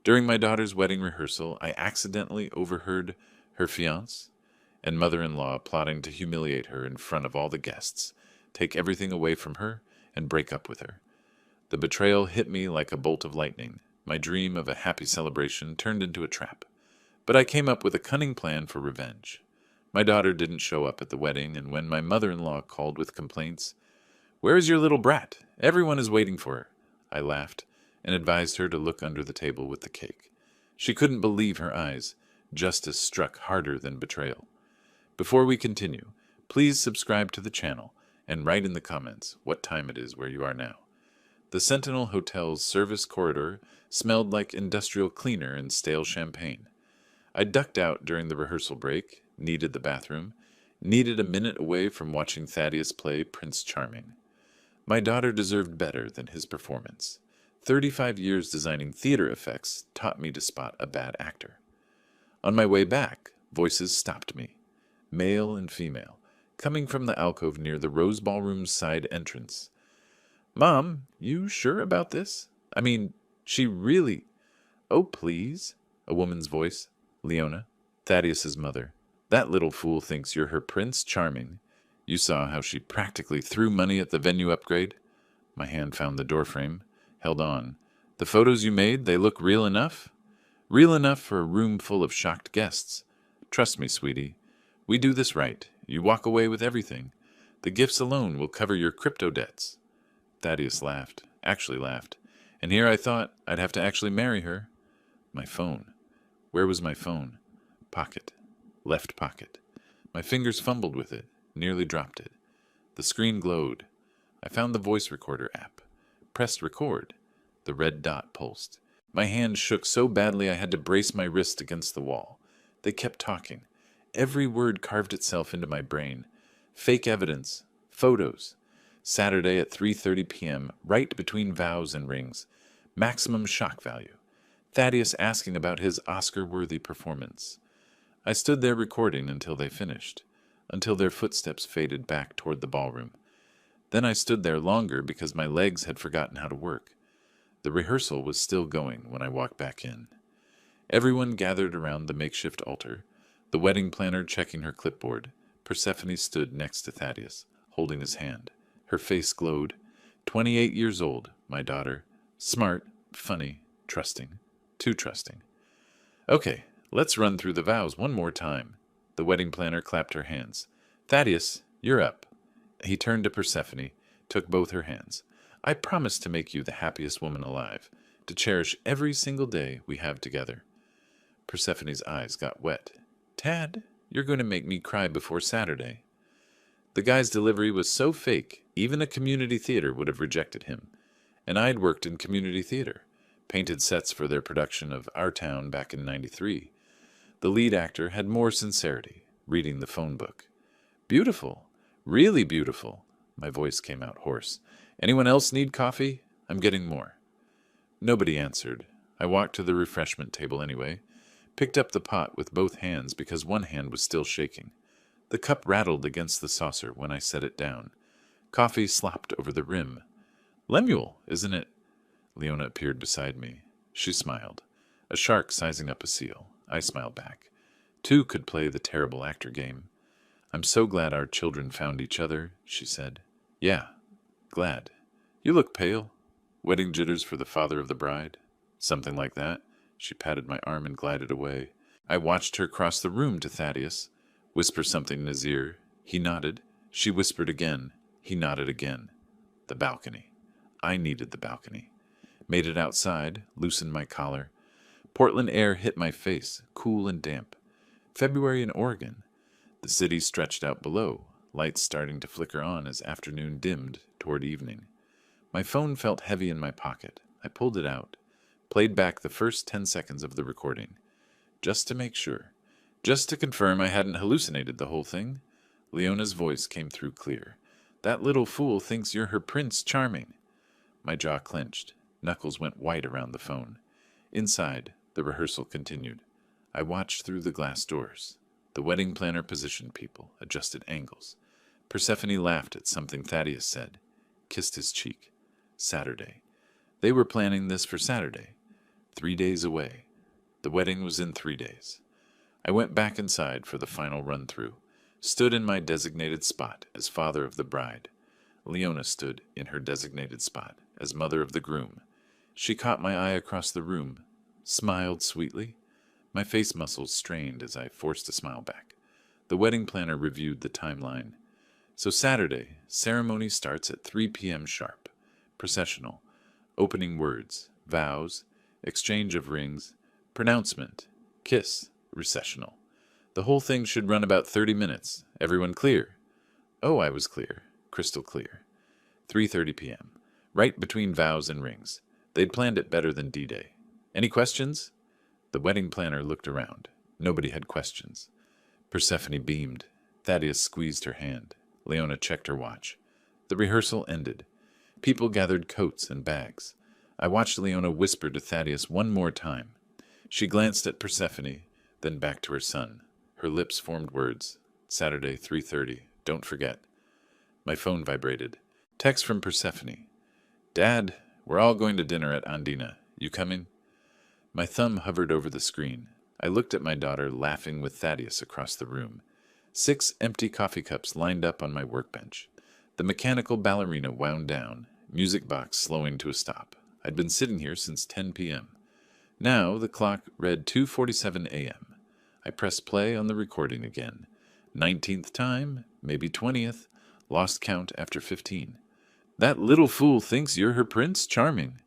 During my daughter's wedding rehearsal, I accidentally overheard her fiancé and mother-in-law plotting to humiliate her in front of all the guests, take everything away from her, and break up with her. The betrayal hit me like a bolt of lightning. My dream of a happy celebration turned into a trap. But I came up with a cunning plan for revenge. My daughter didn't show up at the wedding, and when my mother-in-law called with complaints, "Where is your little brat? Everyone is waiting for her," I laughed and advised her to look under the table with the cake. She couldn't believe her eyes. Justice struck harder than betrayal. Before we continue, please subscribe to the channel and write in the comments what time it is where you are now. The Sentinel Hotel's service corridor smelled like industrial cleaner and stale champagne. I ducked out during the rehearsal break, needed the bathroom, needed a minute away from watching Thaddeus play Prince Charming. My daughter deserved better than his performance. 35 years designing theater effects taught me to spot a bad actor. On my way back, voices stopped me, male and female, coming from the alcove near the Rose Ballroom's side entrance. "Mom, you sure about this? I mean, she really—" "Oh, please," a woman's voice. "Leona, Thaddeus's mother. That little fool thinks you're her Prince Charming. You saw how she practically threw money at the venue upgrade?" My hand found the doorframe, held on. "The photos you made, they look real enough?" "Real enough for a room full of shocked guests. Trust me, sweetie. We do this right. You walk away with everything. The gifts alone will cover your crypto debts." Thaddeus laughed, actually laughed. And here I thought I'd have to actually marry her. My phone. Where was my phone? Pocket. Left pocket. My fingers fumbled with it, nearly dropped it. The screen glowed. I found the voice recorder app. Pressed record. The red dot pulsed. My hand shook so badly I had to brace my wrist against the wall. They kept talking. Every word carved itself into my brain. Fake evidence. Photos. Saturday at 3:30 p.m., right between vows and rings. Maximum shock value. Thaddeus asking about his Oscar-worthy performance. I stood there recording until they finished, until their footsteps faded back toward the ballroom. Then I stood there longer because my legs had forgotten how to work. The rehearsal was still going when I walked back in. Everyone gathered around the makeshift altar, the wedding planner checking her clipboard. Persephone stood next to Thaddeus, holding his hand. Her face glowed. 28 years old, my daughter. Smart, funny, trusting. Too trusting. "Okay, let's run through the vows one more time." The wedding planner clapped her hands. "Thaddeus, you're up." He turned to Persephone, took both her hands. "I promise to make you the happiest woman alive, to cherish every single day we have together." Persephone's eyes got wet. "Tad, you're going to make me cry before Saturday." The guy's delivery was so fake, even a community theater would have rejected him. And I'd worked in community theater, painted sets for their production of Our Town back in '93. The lead actor had more sincerity, reading the phone book. "Beautiful. Really beautiful." My voice came out hoarse. "Anyone else need coffee? I'm getting more." Nobody answered. I walked to the refreshment table anyway, picked up the pot with both hands because one hand was still shaking. The cup rattled against the saucer when I set it down. Coffee slopped over the rim. "Lemuel, isn't it?" Leona appeared beside me. She smiled. A shark sizing up a seal. I smiled back. Two could play the terrible actor game. "I'm so glad our children found each other," she said. "Yeah, glad. You look pale. Wedding jitters for the father of the bride?" "Something like that." She patted my arm and glided away. I watched her cross the room to Thaddeus, whisper something in his ear. He nodded. She whispered again. He nodded again. The balcony. I needed the balcony. Made it outside, loosened my collar. Portland air hit my face, cool and damp. February in Oregon. The city stretched out below, lights starting to flicker on as afternoon dimmed toward evening. My phone felt heavy in my pocket. I pulled it out, played back the first 10 seconds of the recording. Just to make sure. Just to confirm I hadn't hallucinated the whole thing. Leona's voice came through clear. "That little fool thinks you're her Prince Charming." My jaw clenched. Knuckles went white around the phone. Inside, the rehearsal continued. I watched through the glass doors. The wedding planner positioned people, adjusted angles. Persephone laughed at something Thaddeus said, kissed his cheek. Saturday. They were planning this for Saturday. 3 days away. The wedding was in 3 days. I went back inside for the final run-through, stood in my designated spot as father of the bride. Leona stood in her designated spot as mother of the groom. She caught my eye across the room, smiled sweetly. My face muscles strained as I forced a smile back. The wedding planner reviewed the timeline. So Saturday, ceremony starts at 3 p.m. sharp. Processional, opening words, vows, exchange of rings, pronouncement, kiss, recessional. The whole thing should run about 30 minutes. Everyone clear? Oh, I was clear. Crystal clear. 3:30 p.m. Right between vows and rings. They'd planned it better than D-Day. Any questions? The wedding planner looked around. Nobody had questions. Persephone beamed. Thaddeus squeezed her hand. Leona checked her watch. The rehearsal ended. People gathered coats and bags. I watched Leona whisper to Thaddeus one more time. She glanced at Persephone, then back to her son. Her lips formed words. Saturday, 3:30. Don't forget. My phone vibrated. Text from Persephone. Dad, we're all going to dinner at Andina. You coming? My thumb hovered over the screen. I looked at my daughter laughing with Thaddeus across the room. 6 empty coffee cups lined up on my workbench. The mechanical ballerina wound down, music box slowing to a stop. I'd been sitting here since 10 p.m. Now the clock read 2:47 a.m. I pressed play on the recording again. 19th time, maybe 20th, lost count after 15. That little fool thinks you're her prince charming.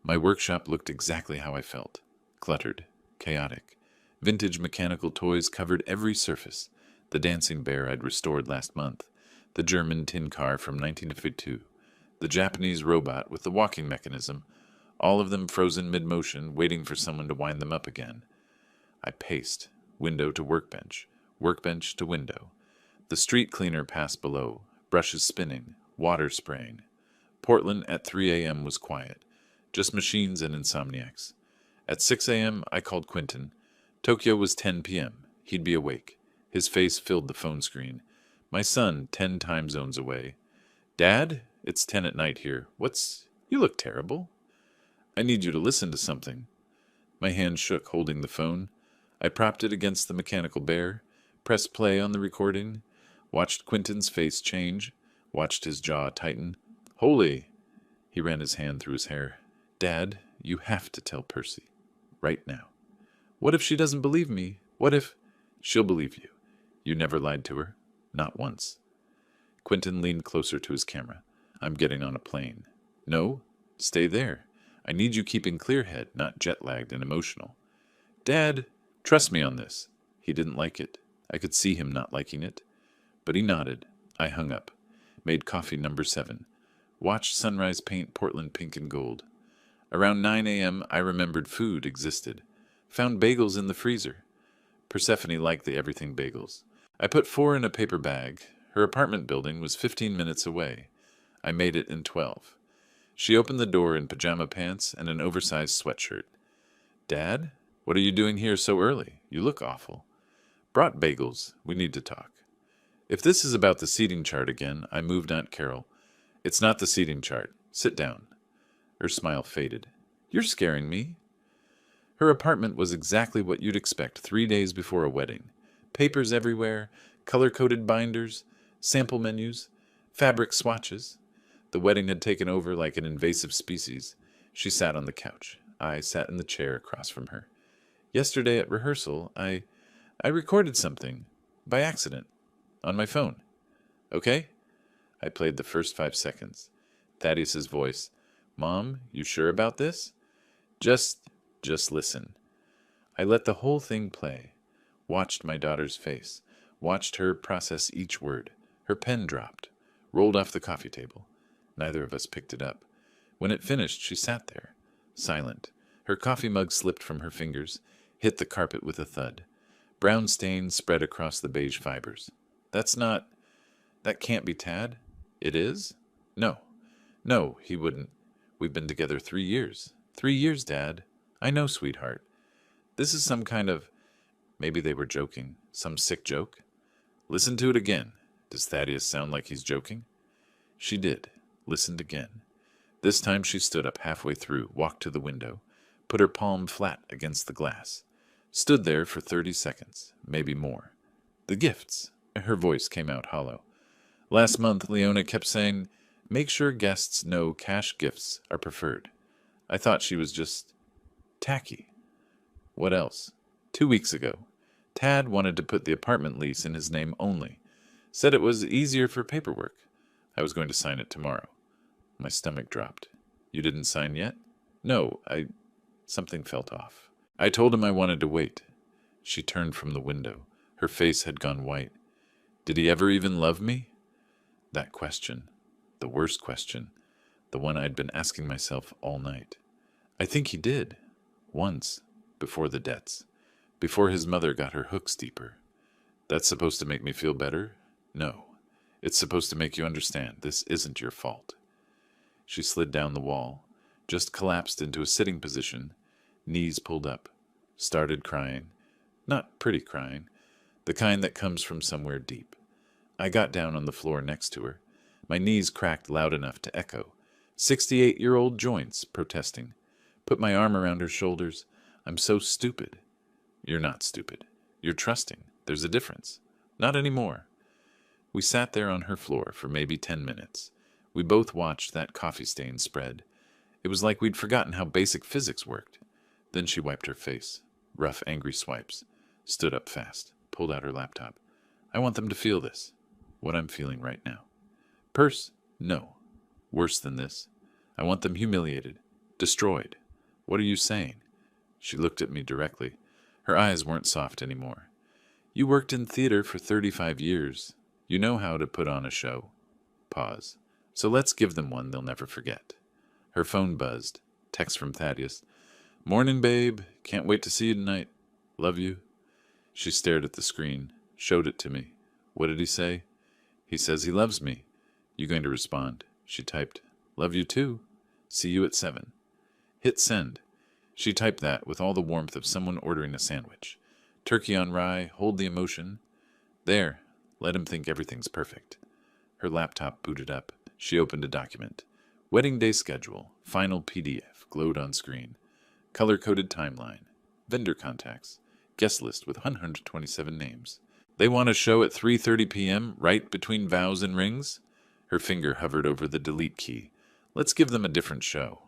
My workshop looked exactly how I felt. Cluttered, chaotic. Vintage mechanical toys covered every surface. The dancing bear I'd restored last month. The German tin car from 1952. The Japanese robot with the walking mechanism. All of them frozen mid-motion, waiting for someone to wind them up again. I paced, window to workbench, workbench to window. The street cleaner passed below, brushes spinning, water spraying. Portland at 3 a.m. was quiet. Just machines and insomniacs. At 6 a.m., I called Quentin. Tokyo was 10 p.m. He'd be awake. His face filled the phone screen. My son, 10 time zones away. Dad, it's 10 at night here. You look terrible. I need you to listen to something. My hand shook holding the phone. I propped it against the mechanical bear, pressed play on the recording, watched Quentin's face change, watched his jaw tighten. Holy! He ran his hand through his hair. Dad, you have to tell Percy. Right now. What if she doesn't believe me? What if... She'll believe you. You never lied to her. Not once. Quentin leaned closer to his camera. I'm getting on a plane. No, stay there. I need you keeping clear head, not jet-lagged and emotional. Dad, trust me on this. He didn't like it. I could see him not liking it. But he nodded. I hung up. Made coffee number 7. Watched sunrise paint Portland pink and gold. Around 9 a.m., I remembered food existed. Found bagels in the freezer. Persephone liked the everything bagels. I put 4 in a paper bag. Her apartment building was 15 minutes away. I made it in 12. She opened the door in pajama pants and an oversized sweatshirt. Dad, what are you doing here so early? You look awful. Brought bagels. We need to talk. If this is about the seating chart again, I moved Aunt Carol. It's not the seating chart. Sit down. Her smile faded. You're scaring me. Her apartment was exactly what you'd expect 3 days before a wedding. Papers everywhere, color-coded binders, sample menus, fabric swatches. The wedding had taken over like an invasive species. She sat on the couch. I sat in the chair across from her. Yesterday at rehearsal, I recorded something, by accident, on my phone. Okay? I played the first 5 seconds. Thaddeus's voice. Mom, you sure about this? Just listen. I let the whole thing play. Watched my daughter's face. Watched her process each word. Her pen dropped. Rolled off the coffee table. Neither of us picked it up. When it finished, she sat there, silent. Her coffee mug slipped from her fingers, hit the carpet with a thud. Brown stains spread across the beige fibers. That can't be Tad. It is? No. No, he wouldn't. We've been together 3 years. 3 years, Dad. I know, sweetheart. This is some kind of... Maybe they were joking. Some sick joke? Listen to it again. Does Thaddeus sound like he's joking? She did. Listened again. This time she stood up halfway through, walked to the window, put her palm flat against the glass, stood there for 30 seconds, maybe more. The gifts. Her voice came out hollow. Last month, Leona kept saying, make sure guests know cash gifts are preferred. I thought she was just tacky. What else? 2 weeks ago, Tad wanted to put the apartment lease in his name only. Said it was easier for paperwork. I was going to sign it tomorrow. My stomach dropped. You didn't sign yet? No, Something felt off. I told him I wanted to wait. She turned from the window. Her face had gone white. Did he ever even love me? That question. The worst question. The one I'd been asking myself all night. I think he did. Once. Before the debts. Before his mother got her hooks deeper. That's supposed to make me feel better? No. It's supposed to make you understand this isn't your fault. She slid down the wall, just collapsed into a sitting position, knees pulled up, started crying. Not pretty crying, the kind that comes from somewhere deep. I got down on the floor next to her. My knees cracked loud enough to echo. 68-year-old joints protesting. Put my arm around her shoulders. I'm so stupid. You're not stupid. You're trusting. There's a difference. Not anymore. We sat there on her floor for maybe 10 minutes. We both watched that coffee stain spread. It was like we'd forgotten how basic physics worked. Then she wiped her face. Rough, angry swipes. Stood up fast. Pulled out her laptop. I want them to feel this. What I'm feeling right now. Purse? No. Worse than this. I want them humiliated. Destroyed. What are you saying? She looked at me directly. Her eyes weren't soft anymore. You worked in theater for 35 years. You know how to put on a show. Pause. So let's give them one they'll never forget. Her phone buzzed. Text from Thaddeus. Morning, babe. Can't wait to see you tonight. Love you. She stared at the screen. Showed it to me. What did he say? He says he loves me. You going to respond? She typed. Love you too. See you at 7. Hit send. She typed that with all the warmth of someone ordering a sandwich. Turkey on rye, hold the emotion. There. Let him think everything's perfect. Her laptop booted up. She opened a document. Wedding day schedule. Final PDF. Glowed on screen. Color-coded timeline. Vendor contacts. Guest list with 127 names. They want a show at 3:30 p.m. right between vows and rings? Her finger hovered over the delete key. Let's give them a different show.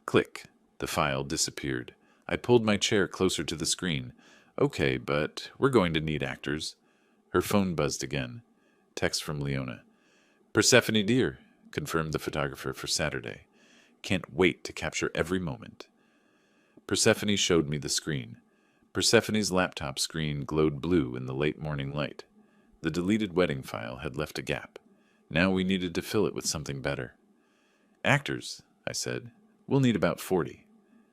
Click. The file disappeared. I pulled my chair closer to the screen. Okay, but we're going to need actors. Her phone buzzed again. Text from Leona. Persephone dear, confirmed the photographer for Saturday. Can't wait to capture every moment. Persephone showed me the screen. Persephone's laptop screen glowed blue in the late morning light. The deleted wedding file had left a gap. Now we needed to fill it with something better. Actors, I said. We'll need about 40.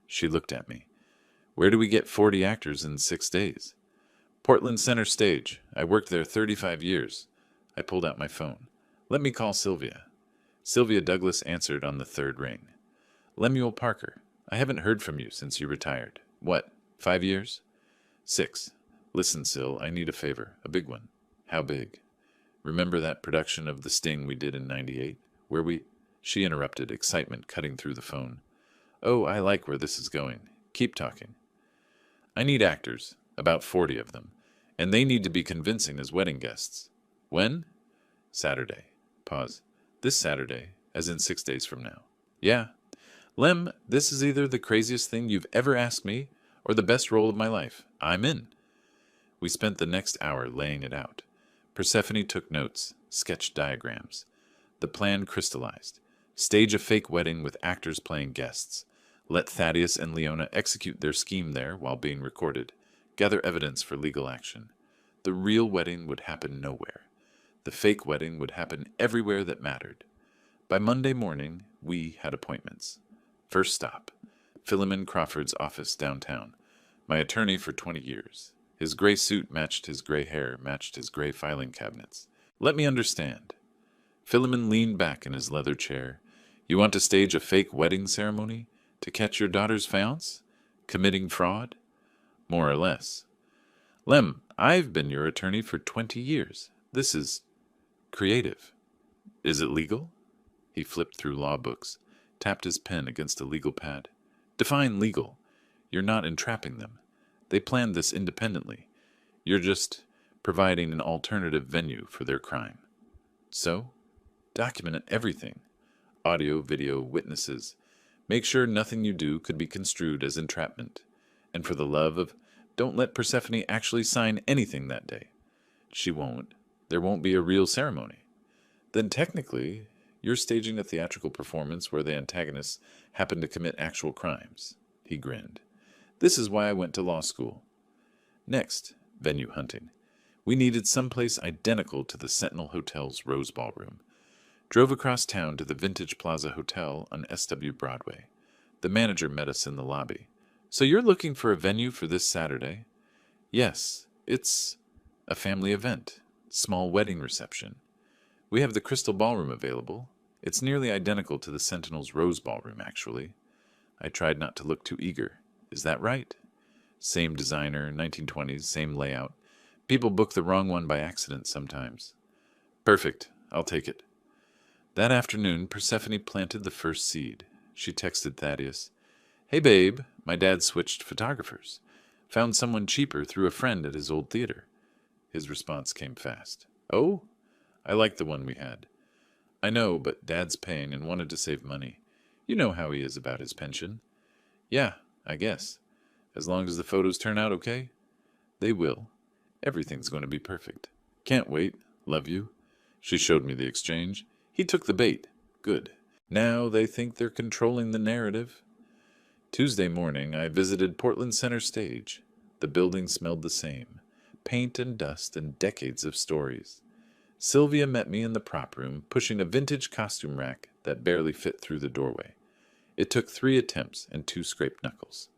She looked at me. Where do we get 40 actors in 6 days? Portland Center Stage. I worked there 35 years. I pulled out my phone. Let me call Sylvia. Sylvia Douglas answered on the 3rd ring. Lemuel Parker. I haven't heard from you since you retired. What, 5 years? 6. Listen, Syl, I need a favor. A big one. How big? Remember that production of The Sting we did in '98? Where we... She interrupted, excitement cutting through the phone. Oh, I like where this is going. Keep talking. I need actors, about 40 of them, and they need to be convincing as wedding guests. When? Saturday. Pause. This Saturday, as in 6 days from now. Yeah. Lem, this is either the craziest thing you've ever asked me or the best role of my life. I'm in. We spent the next hour laying it out. Persephone took notes, sketched diagrams. The plan crystallized. Stage a fake wedding with actors playing guests. Let Thaddeus and Leona execute their scheme there while being recorded. Gather evidence for legal action. The real wedding would happen nowhere. The fake wedding would happen everywhere that mattered. By Monday morning, we had appointments. First stop, Philemon Crawford's office downtown. My attorney for 20 years. His gray suit matched his gray hair, matched his gray filing cabinets. Let me understand. Philemon leaned back in his leather chair. You want to stage a fake wedding ceremony? To catch your daughter's fiancé? Committing fraud? More or less. Lem, I've been your attorney for 20 years. This is creative. Is it legal? He flipped through law books, tapped his pen against a legal pad. Define legal. You're not entrapping them. They planned this independently. You're just providing an alternative venue for their crime. So, document everything. Audio, video, witnesses. Make sure nothing you do could be construed as entrapment. And for the love of, don't let Persephone actually sign anything that day. She won't. There won't be a real ceremony. Then technically, you're staging a theatrical performance where the antagonists happen to commit actual crimes. He grinned. This is why I went to law school. Next, venue hunting. We needed someplace identical to the Sentinel Hotel's Rose Ballroom. Drove across town to the Vintage Plaza Hotel on SW Broadway. The manager met us in the lobby. So you're looking for a venue for this Saturday? Yes, it's a family event. Small wedding reception. We have the Crystal Ballroom available. It's nearly identical to the Sentinel's Rose Ballroom, actually. I tried not to look too eager. Is that right? Same designer, 1920s, same layout. People book the wrong one by accident sometimes. Perfect. I'll take it. That afternoon, Persephone planted the first seed. She texted Thaddeus. Hey, babe, my dad switched photographers. Found someone cheaper through a friend at his old theater. His response came fast. Oh? I like the one we had. I know, but Dad's paying and wanted to save money. You know how he is about his pension. Yeah, I guess. As long as the photos turn out okay? They will. Everything's going to be perfect. Can't wait. Love you. She showed me the exchange. He took the bait. Good. Now they think they're controlling the narrative. Tuesday morning, I visited Portland Center Stage. The building smelled the same. Paint and dust and decades of stories. Sylvia met me in the prop room, pushing a vintage costume rack that barely fit through the doorway. It took 3 attempts and 2 scraped knuckles.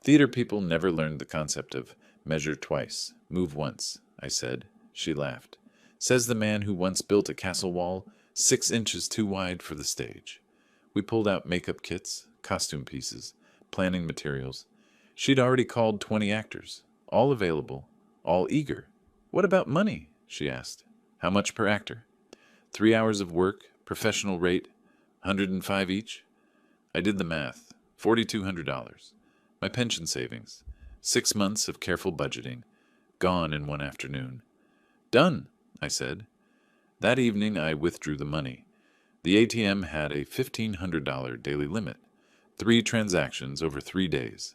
Theater people never learned the concept of measure twice, move once, I said. She laughed. Says the man who once built a castle wall 6 inches too wide for the stage. We pulled out makeup kits, costume pieces, planning materials. She'd already called 20 actors, all available, all eager. What about money? She asked. How much per actor? 3 hours of work, professional rate, $105 each? I did the math. $4,200. My pension savings. 6 months of careful budgeting. Gone in one afternoon. Done, I said. That evening I withdrew the money. The ATM had a $1,500 daily limit. 3 transactions over 3 days.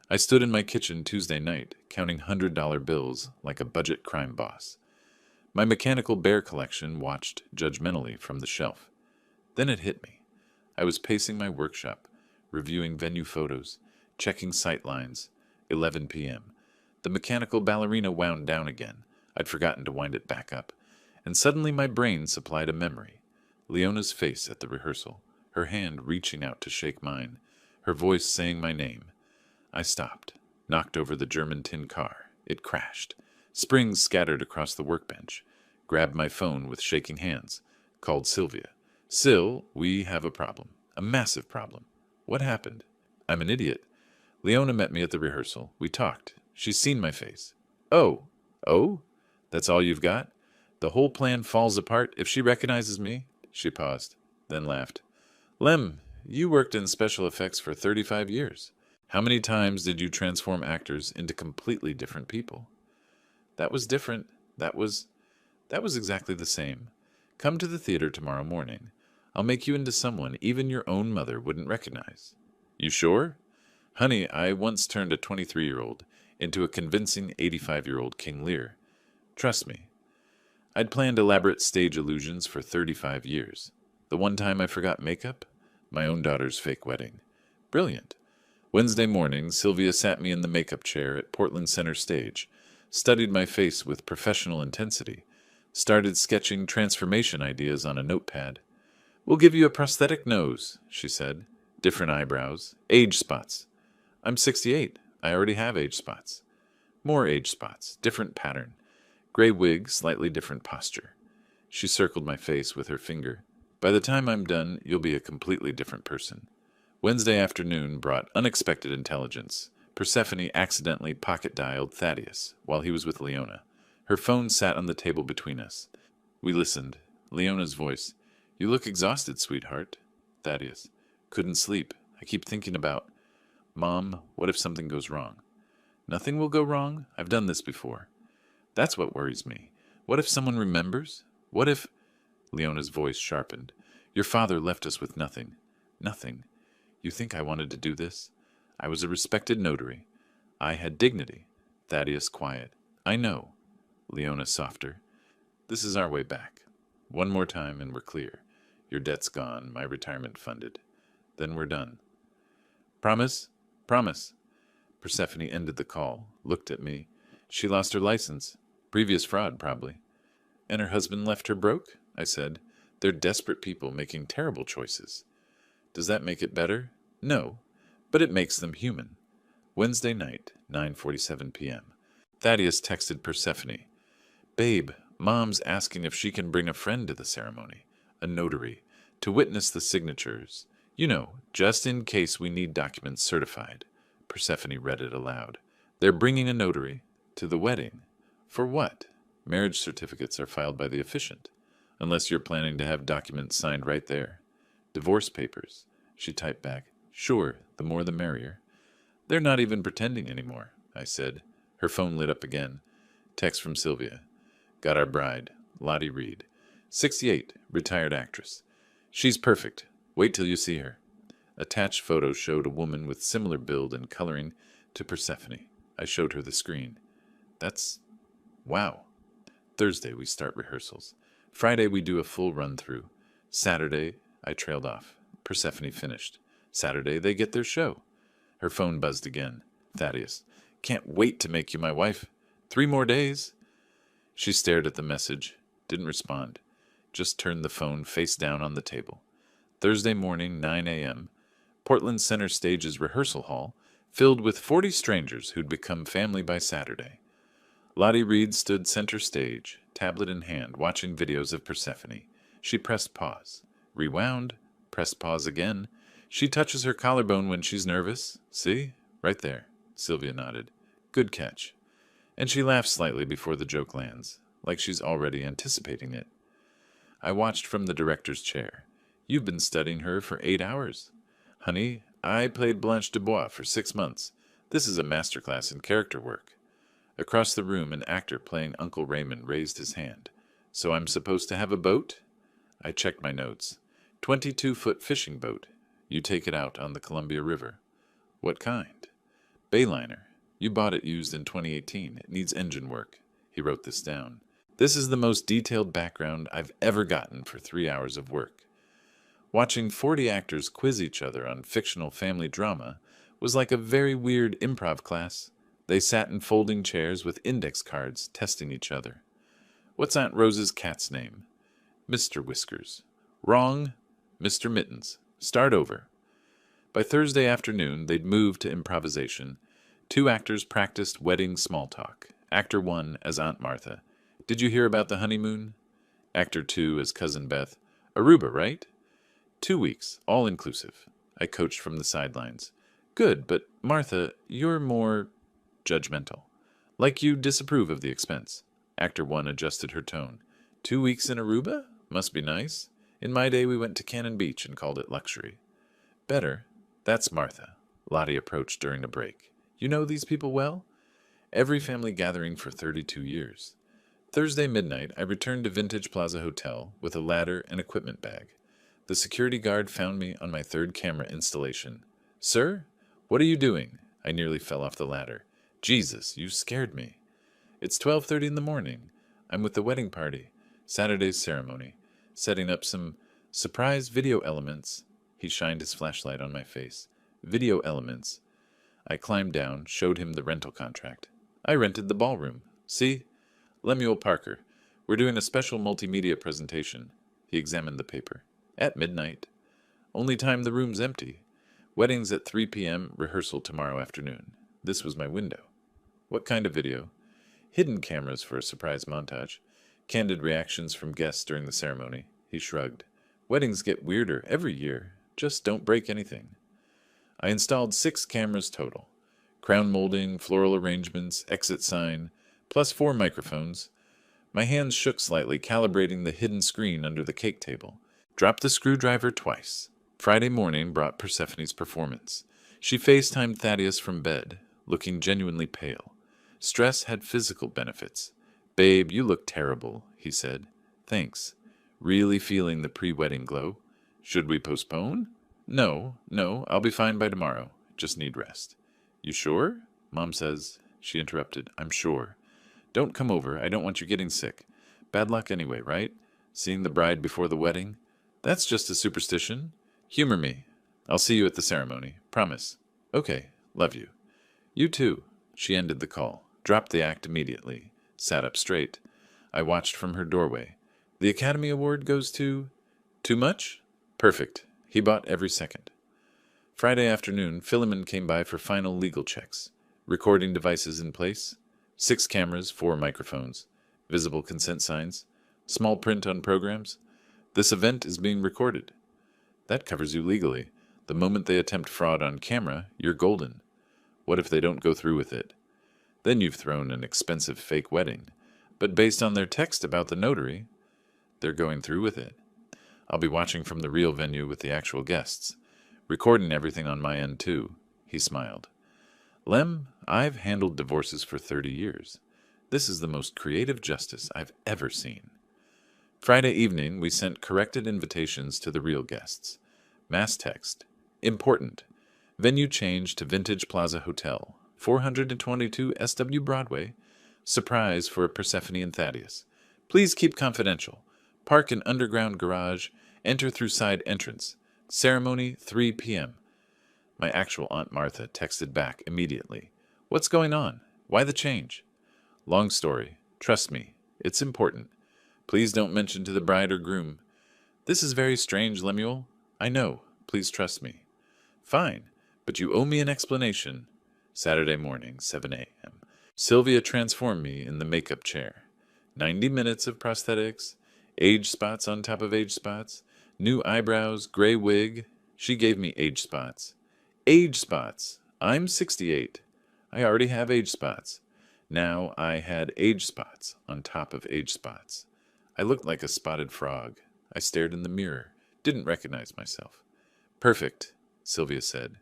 I stood in my kitchen Tuesday night, counting $100 bills like a budget crime boss. My mechanical bear collection watched judgmentally from the shelf. Then it hit me. I was pacing my workshop, reviewing venue photos, checking sight lines. 11 p.m. The mechanical ballerina wound down again. I'd forgotten to wind it back up. And suddenly my brain supplied a memory. Leona's face at the rehearsal, her hand reaching out to shake mine, her voice saying my name. I stopped, knocked over the German tin car. It crashed. Springs scattered across the workbench. Grabbed my phone with shaking hands. Called Sylvia. Syl, we have a problem. A massive problem. What happened? I'm an idiot. Leona met me at the rehearsal. We talked. She's seen my face. Oh. Oh? That's all you've got? The whole plan falls apart if she recognizes me? She paused, then laughed. Lem, you worked in special effects for 35 years. How many times did you transform actors into completely different people? That was different. That was exactly the same. Come to the theater tomorrow morning. I'll make you into someone even your own mother wouldn't recognize. You sure? Honey, I once turned a 23-year-old into a convincing 85-year-old King Lear. Trust me. I'd planned elaborate stage illusions for 35 years. The one time I forgot makeup? My own daughter's fake wedding. Brilliant. Wednesday morning, Sylvia sat me in the makeup chair at Portland Center Stage, studied my face with professional intensity, started sketching transformation ideas on a notepad. We'll give you a prosthetic nose, she said. Different eyebrows. Age spots. I'm 68. I already have age spots. More age spots. Different pattern. Gray wig, slightly different posture. She circled my face with her finger. By the time I'm done, you'll be a completely different person. Wednesday afternoon brought unexpected intelligence. Persephone accidentally pocket-dialed Thaddeus while he was with Leona. Her phone sat on the table between us. We listened. Leona's voice. You look exhausted, sweetheart. Thaddeus. Couldn't sleep. I keep thinking about... Mom, what if something goes wrong? Nothing will go wrong. I've done this before. That's what worries me. What if someone remembers? What if... Leona's voice sharpened. Your father left us with nothing. Nothing. You think I wanted to do this? I was a respected notary. I had dignity. Thaddeus quiet. I know. Leona softer. This is our way back. One more time and we're clear. Your debt's gone, my retirement funded. Then we're done. Promise? Promise. Persephone ended the call, looked at me. She lost her license. Previous fraud, probably. And her husband left her broke? I said. They're desperate people making terrible choices. Does that make it better? No, but it makes them human. Wednesday night, 9:47 p.m. Thaddeus texted Persephone. Babe, Mom's asking if she can bring a friend to the ceremony, a notary, to witness the signatures. You know, just in case we need documents certified. Persephone read it aloud. They're bringing a notary to the wedding. For what? Marriage certificates are filed by the officiant, unless you're planning to have documents signed right there. Divorce papers. She typed back. Sure, the more the merrier. They're not even pretending anymore, I said. Her phone lit up again. Text from Sylvia. Got our bride, Lottie Reed. 68, retired actress. She's perfect. Wait till you see her. Attached photo showed a woman with similar build and coloring to Persephone. I showed her the screen. That's... wow. Thursday we start rehearsals. Friday we do a full run-through. Saturday I trailed off. Persephone finished. Saturday they get their show. Her phone buzzed again. Thaddeus. Can't wait to make you my wife. 3 more days. She stared at the message. Didn't respond. Just turned the phone face down on the table. Thursday morning, 9 a.m. Portland Center Stage's rehearsal hall, filled with 40 strangers who'd become family by Saturday. Lottie Reed stood center stage, tablet in hand, watching videos of Persephone. She pressed pause. Rewound. Pressed pause again. She touches her collarbone when she's nervous. See? Right there. Sylvia nodded. Good catch. And she laughs slightly before the joke lands, like she's already anticipating it. I watched from the director's chair. You've been studying her for 8 hours. Honey, I played Blanche Dubois for 6 months. This is a masterclass in character work. Across the room, an actor playing Uncle Raymond raised his hand. So I'm supposed to have a boat? I checked my notes. 22-foot fishing boat. You take it out on the Columbia River. What kind? Bayliner. You bought it used in 2018. It needs engine work. He wrote this down. This is the most detailed background I've ever gotten for 3 hours of work. Watching 40 actors quiz each other on fictional family drama was like a very weird improv class. They sat in folding chairs with index cards, testing each other. What's Aunt Rose's cat's name? Mr. Whiskers. Wrong. Mr. Mittens. Start over. By Thursday afternoon, they'd moved to improvisation. 2 actors practiced wedding small talk. Actor 1 as Aunt Martha. Did you hear about the honeymoon? Actor 2 as Cousin Beth. Aruba, right? 2 weeks, all inclusive. I coached from the sidelines. Good, but Martha, you're more judgmental. Like you disapprove of the expense. Actor 1 adjusted her tone. 2 weeks in Aruba? Must be nice. In my day we went to Cannon Beach and called it luxury. Better. That's Martha. Lottie approached during a break. You know these people well? Every family gathering for 32 years. Thursday midnight, I returned to Vintage Plaza Hotel with a ladder and equipment bag. The security guard found me on my 3rd camera installation. Sir, what are you doing? I nearly fell off the ladder. Jesus, you scared me. It's 12:30 in the morning. I'm with the wedding party. Saturday's ceremony. Setting up some surprise video elements. He shined his flashlight on my face. Video elements. I climbed down, showed him the rental contract. I rented the ballroom. See? Lemuel Parker. We're doing a special multimedia presentation. He examined the paper. At midnight. Only time the room's empty. Weddings at 3 p.m., rehearsal tomorrow afternoon. This was my window. What kind of video? Hidden cameras for a surprise montage. Candid reactions from guests during the ceremony. He shrugged. Weddings get weirder every year. Just don't break anything. I installed 6 cameras total. Crown molding, floral arrangements, exit sign, plus 4 microphones. My hands shook slightly, calibrating the hidden screen under the cake table. Dropped the screwdriver twice. Friday morning brought Persephone's performance. She FaceTimed Thaddeus from bed, looking genuinely pale. Stress had physical benefits. "Babe, you look terrible," he said. "Thanks. Really feeling the pre-wedding glow. Should we postpone?" "No, no, I'll be fine by tomorrow. Just need rest." "You sure?" Mom says. She interrupted. "I'm sure. Don't come over. I don't want you getting sick. Bad luck anyway, right? Seeing the bride before the wedding? That's just a superstition. Humor me. I'll see you at the ceremony. Promise." "Okay. Love you." "You too." She ended the call, dropped the act immediately, sat up straight. I watched from her doorway. "The Academy Award goes to—" "Too much?" "Perfect. He bought every second." Friday afternoon, Philemon came by for final legal checks. Recording devices in place. 6 cameras, 4 microphones. Visible consent signs. Small print on programs. "This event is being recorded." That covers you legally. The moment they attempt fraud on camera, you're golden. What if they don't go through with it? Then you've thrown an expensive fake wedding. But based on their text about the notary, they're going through with it. I'll be watching from the real venue with the actual guests. Recording everything on my end, too. He smiled. "Lem, I've handled divorces for 30 years. This is the most creative justice I've ever seen." Friday evening, we sent corrected invitations to the real guests. Mass text. Important. Venue change to Vintage Plaza Hotel, 422 SW Broadway. Surprise for Persephone and Thaddeus. Please keep confidential. Park in underground garage. Enter through side entrance. Ceremony 3 p.m. My actual Aunt Martha texted back immediately. "What's going on? Why the change?" "Long story. Trust me. It's important. Please don't mention to the bride or groom." "This is very strange, Lemuel." "I know. Please trust me." "Fine. But you owe me an explanation." Saturday morning, 7 a.m. Sylvia transformed me in the makeup chair. 90 minutes of prosthetics, age spots on top of age spots, new eyebrows, gray wig. She gave me age spots. Age spots. I'm 68. I already have age spots. Now I had age spots on top of age spots. I looked like a spotted frog. I stared in the mirror, didn't recognize myself. "Perfect," Sylvia said.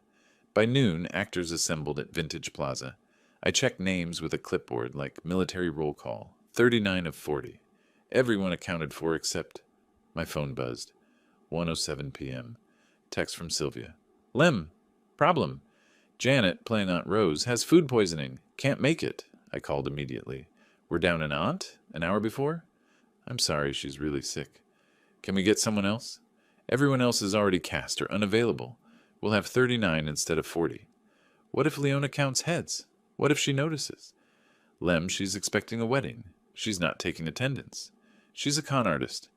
By noon, actors assembled at Vintage Plaza. I checked names with a clipboard like military roll call, 39 of 40. Everyone accounted for except... My phone buzzed. 1:07 p.m. Text from Sylvia. "Lem, problem. Janet, playing Aunt Rose, has food poisoning. Can't make it." I called immediately. "We're down an aunt? An hour before?" "I'm sorry, she's really sick." "Can we get someone else?" "Everyone else is already cast or unavailable. We'll have 39 instead of 40. "What if Leona counts heads? What if she notices?" "Lem, she's expecting a wedding. She's not taking attendance. She's a con artist.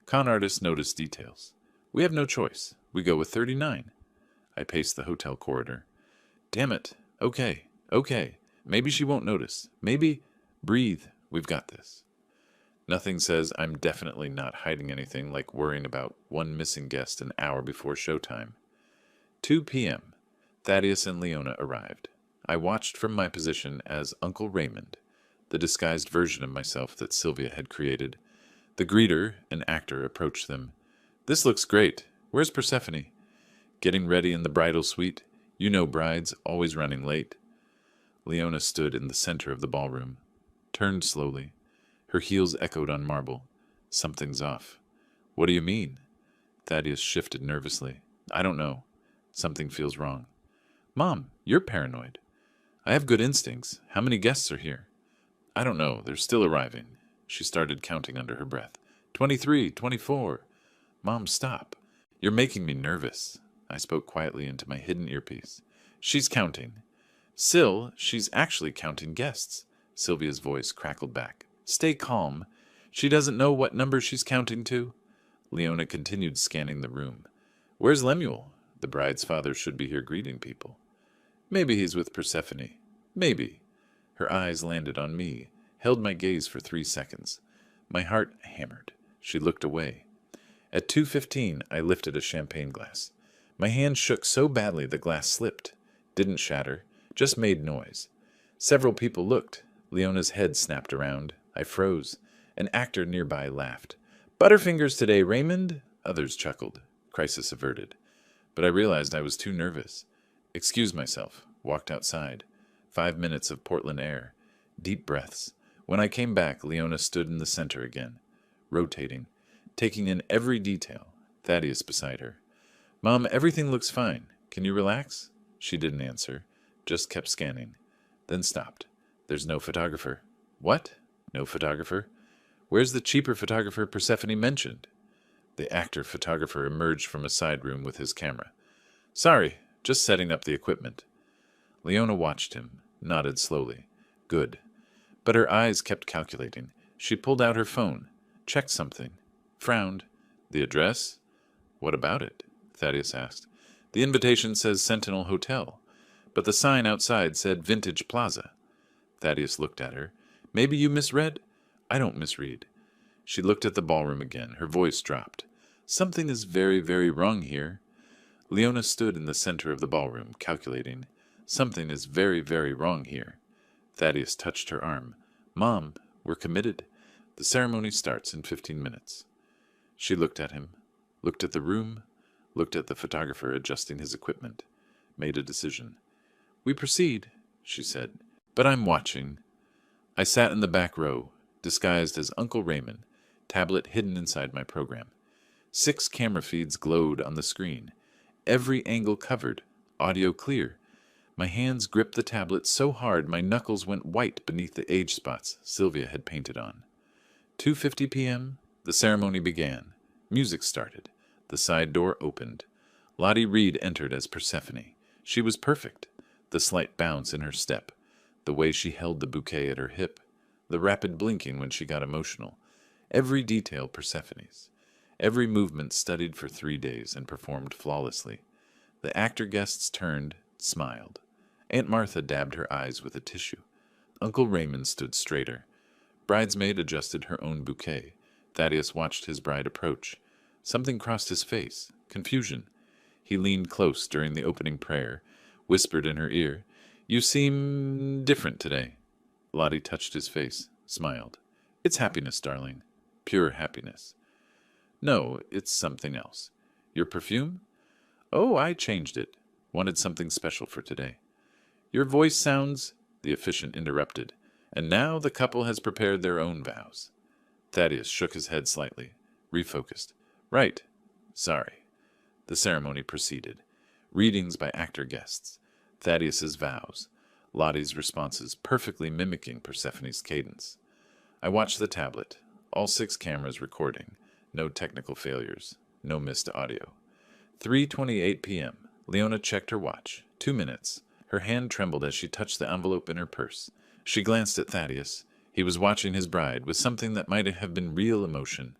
Con artists notice details. We have no choice. We go with 39. I paced the hotel corridor. "Damn it. Okay. Maybe she won't notice. Maybe... Breathe. We've got this." Nothing says I'm definitely not hiding anything like worrying about one missing guest an hour before showtime. 2 p.m. Thaddeus and Leona arrived. I watched from my position as Uncle Raymond, the disguised version of myself that Sylvia had created. The greeter, an actor, approached them. "This looks great. Where's Persephone?" "Getting ready in the bridal suite. You know brides, always running late." Leona stood in the center of the ballroom, turned slowly. Her heels echoed on marble. "Something's off." "What do you mean?" Thaddeus shifted nervously. "I don't know. Something feels wrong." "Mom, you're paranoid." "I have good instincts. How many guests are here?" "I don't know. They're still arriving." She started counting under her breath. 23, 24. "Mom, stop. You're making me nervous." I spoke quietly into my hidden earpiece. "She's counting." "Syl, she's actually counting guests." Sylvia's voice crackled back. "Stay calm. She doesn't know what number she's counting to." Leona continued scanning the room. "Where's Lemuel? The bride's father should be here greeting people." "Maybe he's with Persephone. Maybe." Her eyes landed on me, held my gaze for 3 seconds. My heart hammered. She looked away. At 2:15, I lifted a champagne glass. My hand shook so badly the glass slipped. Didn't shatter, just made noise. Several people looked. Leona's head snapped around. I froze. An actor nearby laughed. "Butterfingers today, Raymond." Others chuckled. Crisis averted. But I realized I was too nervous. Excused myself, walked outside. 5 minutes of Portland air. Deep breaths. When I came back, Leona stood in the center again, rotating, taking in every detail, Thaddeus beside her. Mom, everything looks fine. Can you relax? She didn't answer, just kept scanning. Then stopped. There's no photographer. What? No photographer? Where's the cheaper photographer Persephone mentioned? The actor-photographer emerged from a side room with his camera. Sorry, just setting up the equipment. Leona watched him, nodded slowly. Good. But her eyes kept calculating. She pulled out her phone, checked something, frowned. The address? What about it? Thaddeus asked. The invitation says Sentinel Hotel, but the sign outside said Vintage Plaza. Thaddeus looked at her. Maybe you misread? I don't misread. She looked at the ballroom again. Her voice dropped. Something is very, very wrong here. Leona stood in the center of the ballroom, calculating. Something is very, very wrong here. Thaddeus touched her arm. Mom, we're committed. The ceremony starts in 15 minutes. She looked at him, looked at the room, looked at the photographer adjusting his equipment, made a decision. We proceed, she said, but I'm watching. I sat in the back row, disguised as Uncle Raymond, tablet hidden inside my program. 6 camera feeds glowed on the screen, every angle covered, audio clear. My hands gripped the tablet so hard my knuckles went white beneath the age spots Sylvia had painted on. 2:50 p.m., the ceremony began. Music started. The side door opened. Lottie Reed entered as Persephone. She was perfect. The slight bounce in her step, the way she held the bouquet at her hip, the rapid blinking when she got emotional. Every detail Persephone's. Every movement studied for 3 days and performed flawlessly. The actor guests turned, smiled. Aunt Martha dabbed her eyes with a tissue. Uncle Raymond stood straighter. Bridesmaid adjusted her own bouquet. Thaddeus watched his bride approach. Something crossed his face. Confusion. He leaned close during the opening prayer, whispered in her ear, You seem different today. Lottie touched his face, smiled. It's happiness, darling. Pure happiness. No, it's something else. Your perfume? Oh, I changed it. Wanted something special for today. Your voice sounds, the officiant interrupted, and now the couple has prepared their own vows. Thaddeus shook his head slightly, refocused. Right. Sorry. The ceremony proceeded. Readings by actor guests. Thaddeus's vows. Lottie's responses perfectly mimicking Persephone's cadence. I watched the tablet. All 6 cameras recording. No technical failures. No missed audio. 3:28 p.m. Leona checked her watch. 2 minutes. Her hand trembled as she touched the envelope in her purse. She glanced at Thaddeus. He was watching his bride with something that might have been real emotion.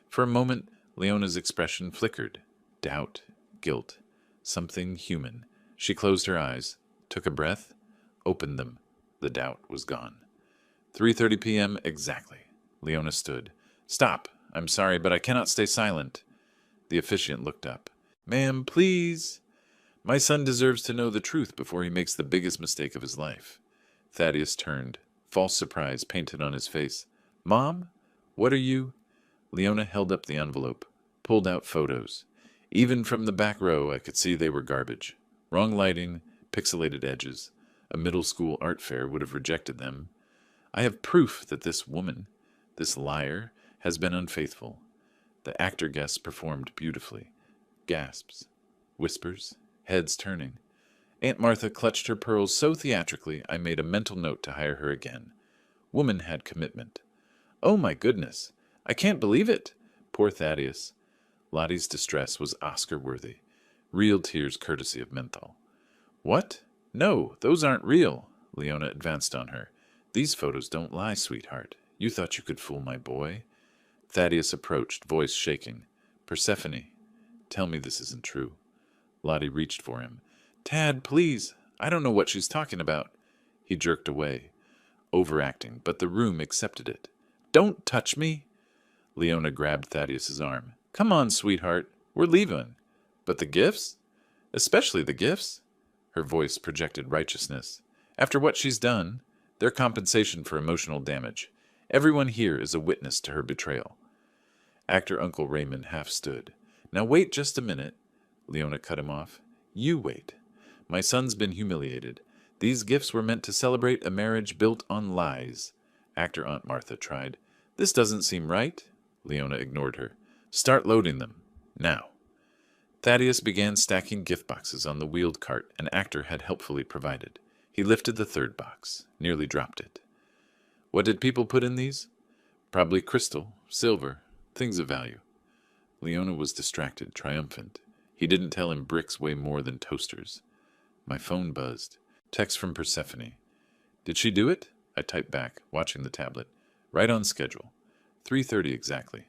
For a moment, Leona's expression flickered. Doubt, guilt, something human. She closed her eyes, took a breath, opened them. The doubt was gone. 3:30 p.m. exactly. Leona stood. Stop. I'm sorry, but I cannot stay silent. The officiant looked up. Ma'am, please. My son deserves to know the truth before he makes the biggest mistake of his life. Thaddeus turned, false surprise painted on his face. Mom? What are you? Leona held up the envelope, pulled out photos. Even from the back row, I could see they were garbage. Wrong lighting, pixelated edges. A middle school art fair would have rejected them. I have proof that this woman, this liar, has been unfaithful. The actor guests performed beautifully. Gasps, whispers, heads turning. Aunt Martha clutched her pearls so theatrically I made a mental note to hire her again. Woman had commitment. Oh my goodness! I can't believe it! Poor Thaddeus. Lottie's distress was Oscar-worthy. Real tears courtesy of menthol. What? No, those aren't real. Leona advanced on her. These photos don't lie, sweetheart. You thought you could fool my boy? Thaddeus approached, voice shaking. Persephone, tell me this isn't true. Lottie reached for him. Tad, please. I don't know what she's talking about. He jerked away, overacting, but the room accepted it. Don't touch me. Leona grabbed Thaddeus's arm. Come on, sweetheart. We're leaving. But the gifts? Especially the gifts? Her voice projected righteousness. After what she's done, their compensation for emotional damage. Everyone here is a witness to her betrayal. Actor Uncle Raymond half stood. Now wait just a minute. Leona cut him off. You wait. My son's been humiliated. These gifts were meant to celebrate a marriage built on lies. Actor Aunt Martha tried. This doesn't seem right. Leona ignored her. Start loading them. Now. Thaddeus began stacking gift boxes on the wheeled cart an actor had helpfully provided. He lifted the third box, nearly dropped it. What did people put in these? Probably crystal, silver, things of value. Leona was distracted, triumphant. He didn't tell him bricks weigh more than toasters. My phone buzzed. Text from Persephone. Did she do it? I typed back, watching the tablet. Right on schedule. 3:30 exactly.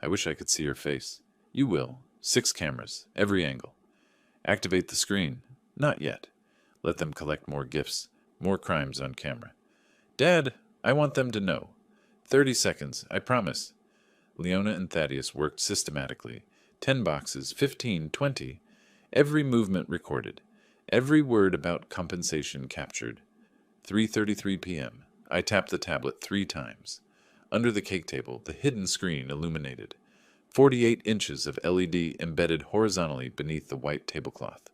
I wish I could see her face. You will. 6 cameras, every angle. Activate the screen. Not yet. Let them collect more gifts, more crimes on camera. Dad, I want them to know. 30 seconds, I promise. Leona and Thaddeus worked systematically. 10 boxes, 15, 20. Every movement recorded. Every word about compensation captured. 3:33 p.m. I tapped the tablet 3 times. Under the cake table, the hidden screen illuminated. 48 inches of LED embedded horizontally beneath the white tablecloth,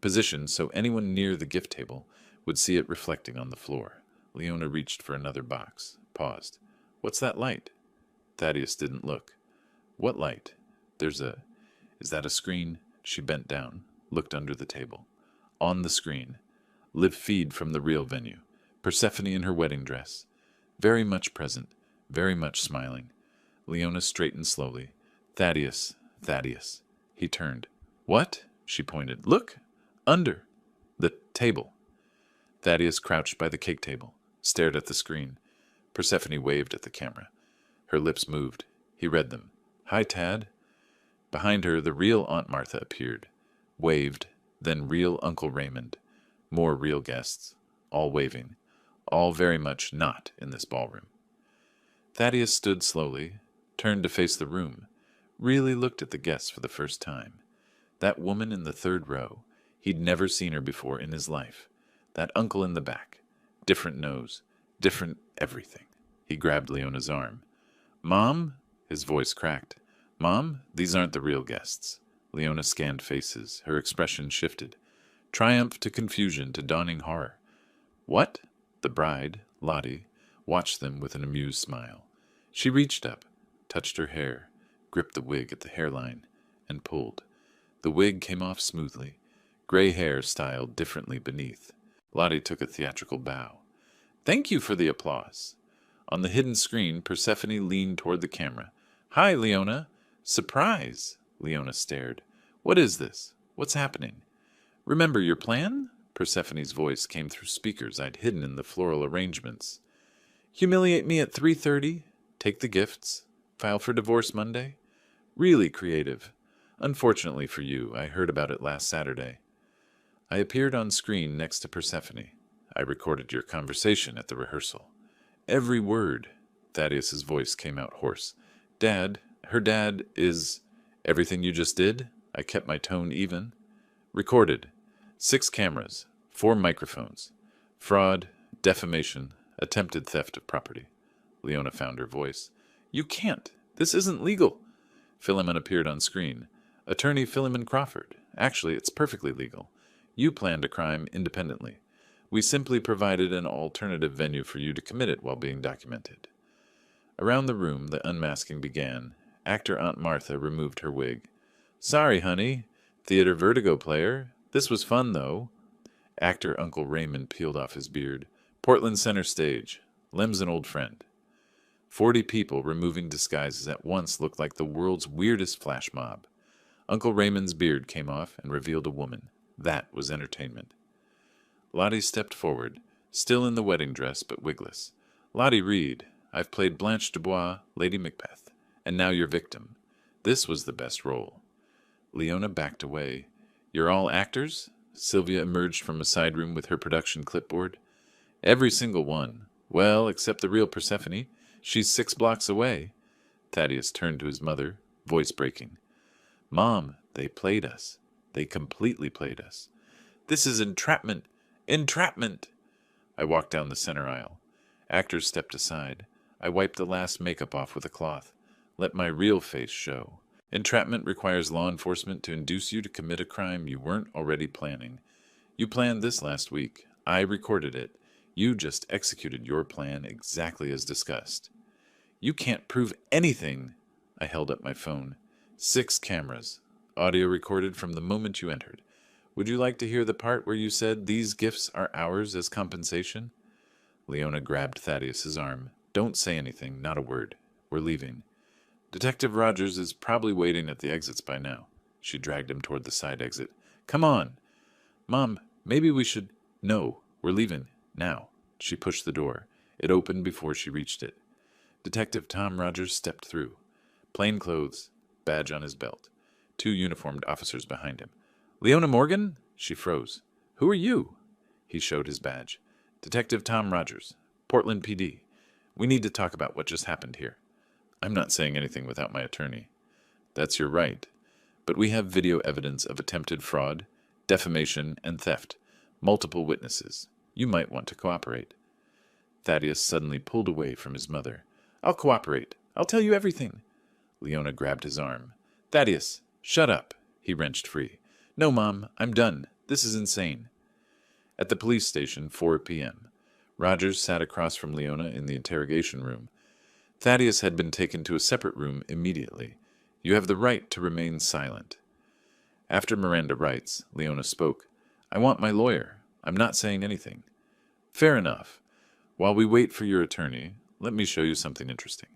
positioned so anyone near the gift table would see it reflecting on the floor. Leona reached for another box, paused. What's that light? Thaddeus didn't look. What light? Is that a screen? She bent down, looked under the table. On the screen. Live feed from the real venue. Persephone in her wedding dress. Very much present, very much smiling. Leona straightened slowly. Thaddeus. He turned. What? She pointed. Look! Under. The table. Thaddeus crouched by the cake table, stared at the screen. Persephone waved at the camera. Her lips moved. He read them. Hi, Tad. Behind her, the real Aunt Martha appeared. Waved, then real Uncle Raymond. More real guests. All waving. All very much not in this ballroom. Thaddeus stood slowly, turned to face the room, really looked at the guests for the first time. That woman in the 3rd row, he'd never seen her before in his life. That uncle in the back, different nose, different everything. He grabbed Leona's arm. Mom? His voice cracked. Mom, these aren't the real guests. Leona scanned faces. Her expression shifted. Triumph to confusion to dawning horror. What? The bride, Lottie, watched them with an amused smile. She reached up, touched her hair, gripped the wig at the hairline, and pulled. The wig came off smoothly, gray hair styled differently beneath. Lottie took a theatrical bow. Thank you for the applause. On the hidden screen, Persephone leaned toward the camera. Hi, Leona. Surprise! Leona stared. What is this? What's happening? Remember your plan? Persephone's voice came through speakers I'd hidden in the floral arrangements. Humiliate me at 3:30? Take the gifts? File for divorce Monday? Really creative. Unfortunately for you, I heard about it last Saturday. I appeared on screen next to Persephone. I recorded your conversation at the rehearsal. Every word. Thaddeus's voice came out hoarse. Dad, her dad is... Everything you just did? I kept my tone even. Recorded. 6 cameras. 4 microphones. Fraud, defamation, attempted theft of property. Leona found her voice. You can't. This isn't legal. Philemon appeared on screen. Attorney Philemon Crawford. Actually, it's perfectly legal. You planned a crime independently. We simply provided an alternative venue for you to commit it while being documented. Around the room, the unmasking began. Actor Aunt Martha removed her wig. Sorry, honey. Theater Vertigo player. This was fun, though. Actor Uncle Raymond peeled off his beard. Portland Center Stage. Lem's an old friend. 40 people removing disguises at once looked like the world's weirdest flash mob. Uncle Raymond's beard came off and revealed a woman. That was entertainment. Lottie stepped forward, still in the wedding dress but wigless. Lottie Reed, I've played Blanche Dubois, Lady Macbeth, and now your victim. This was the best role. Leona backed away. You're all actors? Sylvia emerged from a side room with her production clipboard. Every single one. Well, except the real Persephone. She's 6 blocks away. Thaddeus turned to his mother, voice breaking. Mom, they played us. They completely played us. This is entrapment. Entrapment! I walked down the center aisle. Actors stepped aside. I wiped the last makeup off with a cloth. Let my real face show. Entrapment requires law enforcement to induce you to commit a crime you weren't already planning. You planned this last week. I recorded it. You just executed your plan exactly as discussed. You can't prove anything. I held up my phone. 6 cameras. Audio recorded from the moment you entered. Would you like to hear the part where you said these gifts are ours as compensation? Leona grabbed Thaddeus's arm. Don't say anything, not a word. We're leaving. Detective Rogers is probably waiting at the exits by now. She dragged him toward the side exit. Come on. Mom, maybe we should... No, we're leaving. Now. She pushed the door. It opened before she reached it. Detective Tom Rogers stepped through. Plain clothes, badge on his belt. 2 uniformed officers behind him. Leona Morgan? She froze. Who are you? He showed his badge. Detective Tom Rogers, Portland PD. We need to talk about what just happened here. I'm not saying anything without my attorney. That's your right. But we have video evidence of attempted fraud, defamation, and theft. Multiple witnesses. You might want to cooperate. Thaddeus suddenly pulled away from his mother. I'll cooperate. I'll tell you everything. Leona grabbed his arm. Thaddeus, shut up. He wrenched free. No, Mom, I'm done. This is insane. At the police station, 4 p.m. Rogers sat across from Leona in the interrogation room. Thaddeus had been taken to a separate room immediately. You have the right to remain silent. After Miranda rights, Leona spoke. I want my lawyer. I'm not saying anything. Fair enough. While we wait for your attorney, let me show you something interesting.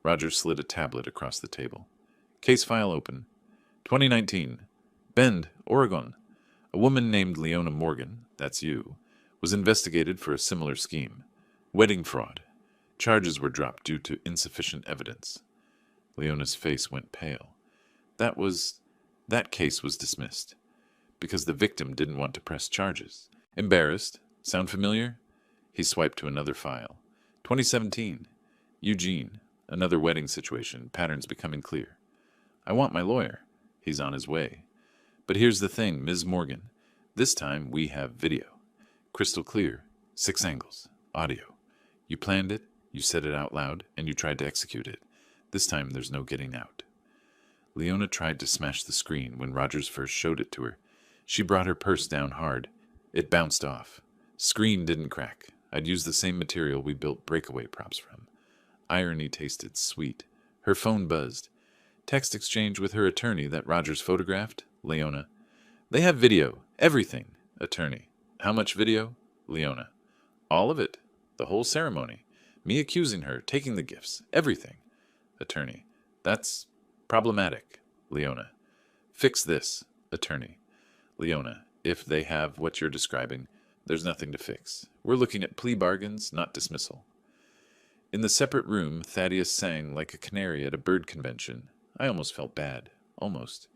Rogers slid a tablet across the table. Case file open. 2019. Bend, Oregon. A woman named Leona Morgan, that's you, was investigated for a similar scheme. Wedding fraud. Charges were dropped due to insufficient evidence. Leona's face went pale. That case was dismissed, because the victim didn't want to press charges. Embarrassed? Sound familiar? He swiped to another file. 2017. Eugene. Another wedding situation, patterns becoming clear. I want my lawyer. He's on his way. But here's the thing, Ms. Morgan. This time we have video. Crystal clear. 6 angles. Audio. You planned it, you said it out loud, and you tried to execute it. This time there's no getting out. Leona tried to smash the screen when Rogers first showed it to her. She brought her purse down hard. It bounced off. Screen didn't crack. I'd used the same material we built breakaway props from. Irony tasted sweet. Her phone buzzed. Text exchange with her attorney that Rogers photographed. Leona. They have video. Everything. Attorney. How much video? Leona. All of it. The whole ceremony. Me accusing her, taking the gifts. Everything. Attorney. That's problematic. Leona. Fix this. Attorney. Leona. If they have what you're describing, there's nothing to fix. We're looking at plea bargains, not dismissal. In the separate room, Thaddeus sang like a canary at a bird convention. I almost felt bad. Almost.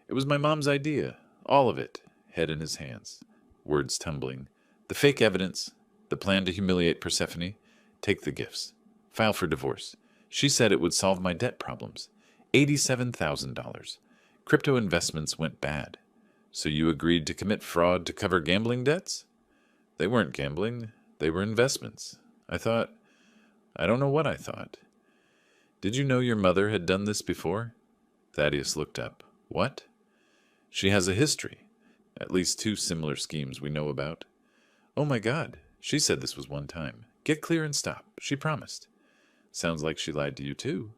It was my mom's idea. All of it. Head in his hands. Words tumbling. The fake evidence. The plan to humiliate Persephone. Take the gifts. File for divorce. She said it would solve my debt problems. $87,000. Crypto investments went bad. So you agreed to commit fraud to cover gambling debts? They weren't gambling. They were investments. I don't know what I thought. Did you know your mother had done this before? Thaddeus looked up. What? She has a history. At least 2 similar schemes we know about. Oh my God. She said this was one time. Get clear and stop. She promised. Sounds like she lied to you too.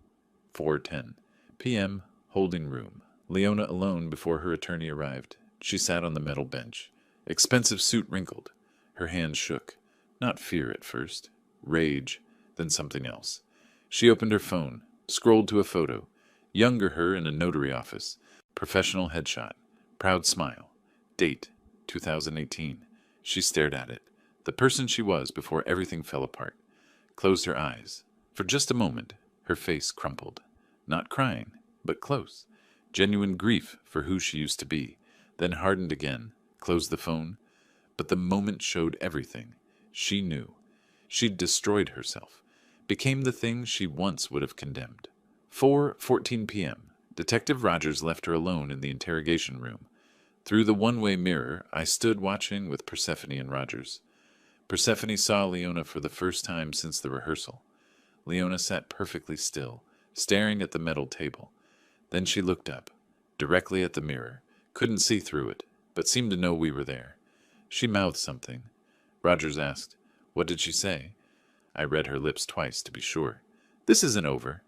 4:10 p.m. Holding room. Leona alone before her attorney arrived. She sat on the metal bench. Expensive suit wrinkled. Her hands shook. Not fear at first. Rage. Then something else. She opened her phone. Scrolled to a photo. Younger her in a notary office. Professional headshot. Proud smile. Date. 2018. She stared at it. The person she was before everything fell apart. Closed her eyes. For just a moment, her face crumpled. Not crying, but close. Genuine grief for who she used to be. Then hardened again. Closed the phone. But the moment showed everything. She knew. She'd destroyed herself. Became the thing she once would have condemned. 4:14 p.m. Detective Rogers left her alone in the interrogation room. Through the one-way mirror, I stood watching with Persephone and Rogers. Persephone saw Leona for the first time since the rehearsal. Leona sat perfectly still, staring at the metal table. Then she looked up, directly at the mirror, couldn't see through it, but seemed to know we were there. She mouthed something. Rogers asked, "What did she say?" I read her lips twice to be sure. "This isn't over."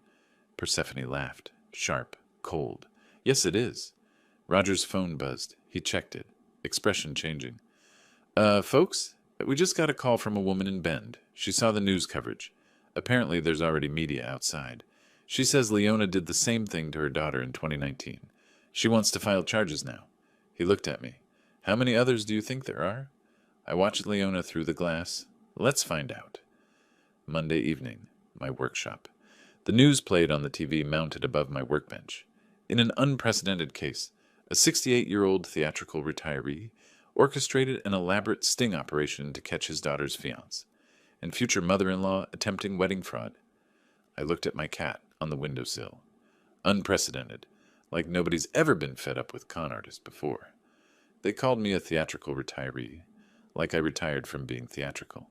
Persephone laughed, sharp, cold. "Yes, it is." Roger's phone buzzed. He checked it, expression changing. Folks, we just got a call from a woman in Bend. She saw the news coverage. Apparently there's already media outside. She says Leona did the same thing to her daughter in 2019. She wants to file charges now." He looked at me. "How many others do you think there are?" I watched Leona through the glass. "Let's find out." Monday evening, my workshop. The news played on the TV mounted above my workbench. In an unprecedented case, a 68-year-old theatrical retiree orchestrated an elaborate sting operation to catch his daughter's fiancé, and future mother-in-law attempting wedding fraud. I looked at my cat on the windowsill. Unprecedented, like nobody's ever been fed up with con artists before. They called me a theatrical retiree, like I retired from being theatrical.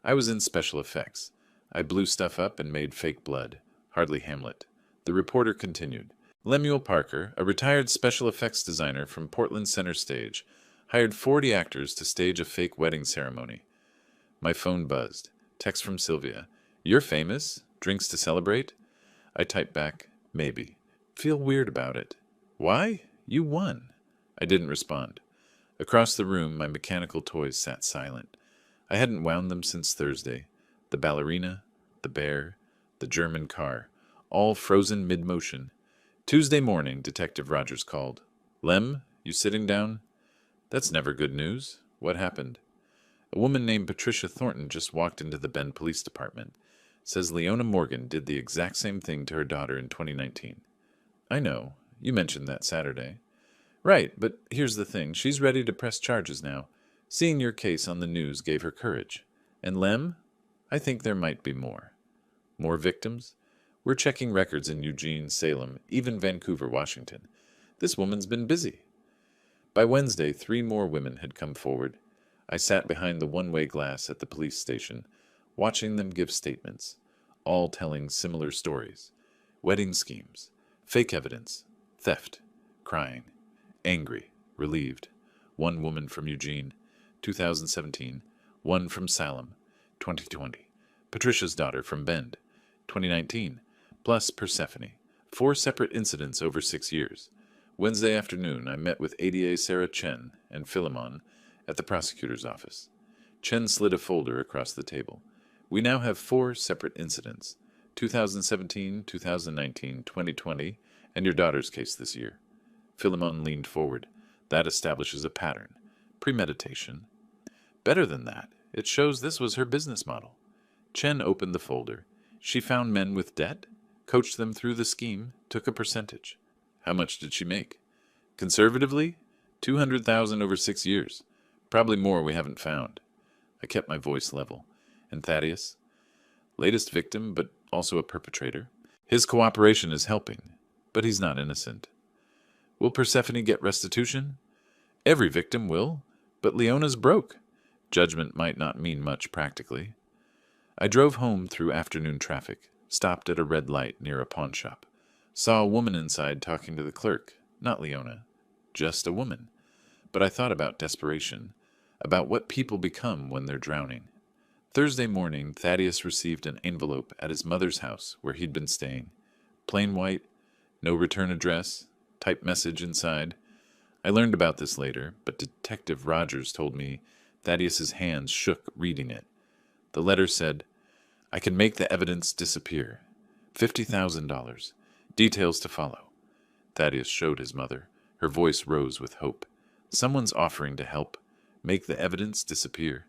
I was in special effects. I blew stuff up and made fake blood. Hardly Hamlet. The reporter continued. Lemuel Parker, a retired special effects designer from Portland Center Stage, hired 40 actors to stage a fake wedding ceremony. My phone buzzed. Text from Sylvia. "You're famous? Drinks to celebrate?" I typed back, "Maybe. Feel weird about it." "Why? You won." I didn't respond. Across the room, my mechanical toys sat silent. I hadn't wound them since Thursday. The ballerina, the bear, the German car, all frozen mid-motion. Tuesday morning, Detective Rogers called. "Lem, you sitting down?" "That's never good news. What happened?" "A woman named Patricia Thornton just walked into the Bend Police Department. Says Leona Morgan did the exact same thing to her daughter in 2019. "I know. You mentioned that Saturday." "Right, but here's the thing. She's ready to press charges now. Seeing your case on the news gave her courage. And Lem? I think there might be more." "More victims?" "We're checking records in Eugene, Salem, even Vancouver, Washington. This woman's been busy." By Wednesday, 3 more women had come forward. I sat behind the one-way glass at the police station, watching them give statements, all telling similar stories. Wedding schemes, fake evidence, theft, crying, angry, relieved. One woman from Eugene, 2017. One from Salem, 2020. Patricia's daughter from Bend, 2019. Plus Persephone. 4 separate incidents over 6 years. Wednesday afternoon, I met with ADA Sarah Chen and Philemon at the prosecutor's office. Chen slid a folder across the table. "We now have 4 separate incidents. 2017, 2019, 2020, and your daughter's case this year." Philemon leaned forward. "That establishes a pattern. Premeditation." "Better than that. It shows this was her business model." Chen opened the folder. "She found men with debt, coached them through the scheme, took a percentage." "How much did she make?" "Conservatively, 200,000 over 6 years. Probably more we haven't found." I kept my voice level. "And Thaddeus?" "Latest victim, but also a perpetrator. His cooperation is helping, but he's not innocent." "Will Persephone get restitution?" "Every victim will, but Leona's broke. Judgment might not mean much practically." I drove home through afternoon traffic, stopped at a red light near a pawn shop. Saw a woman inside talking to the clerk, not Leona, just a woman. But I thought about desperation, about what people become when they're drowning. Thursday morning, Thaddeus received an envelope at his mother's house where he'd been staying. Plain white, no return address, typed message inside. I learned about this later, but Detective Rogers told me Thaddeus's hands shook reading it. The letter said, "I can make the evidence disappear. $50,000. Details to follow." Thaddeus showed his mother. Her voice rose with hope. "Someone's offering to help. Make the evidence disappear.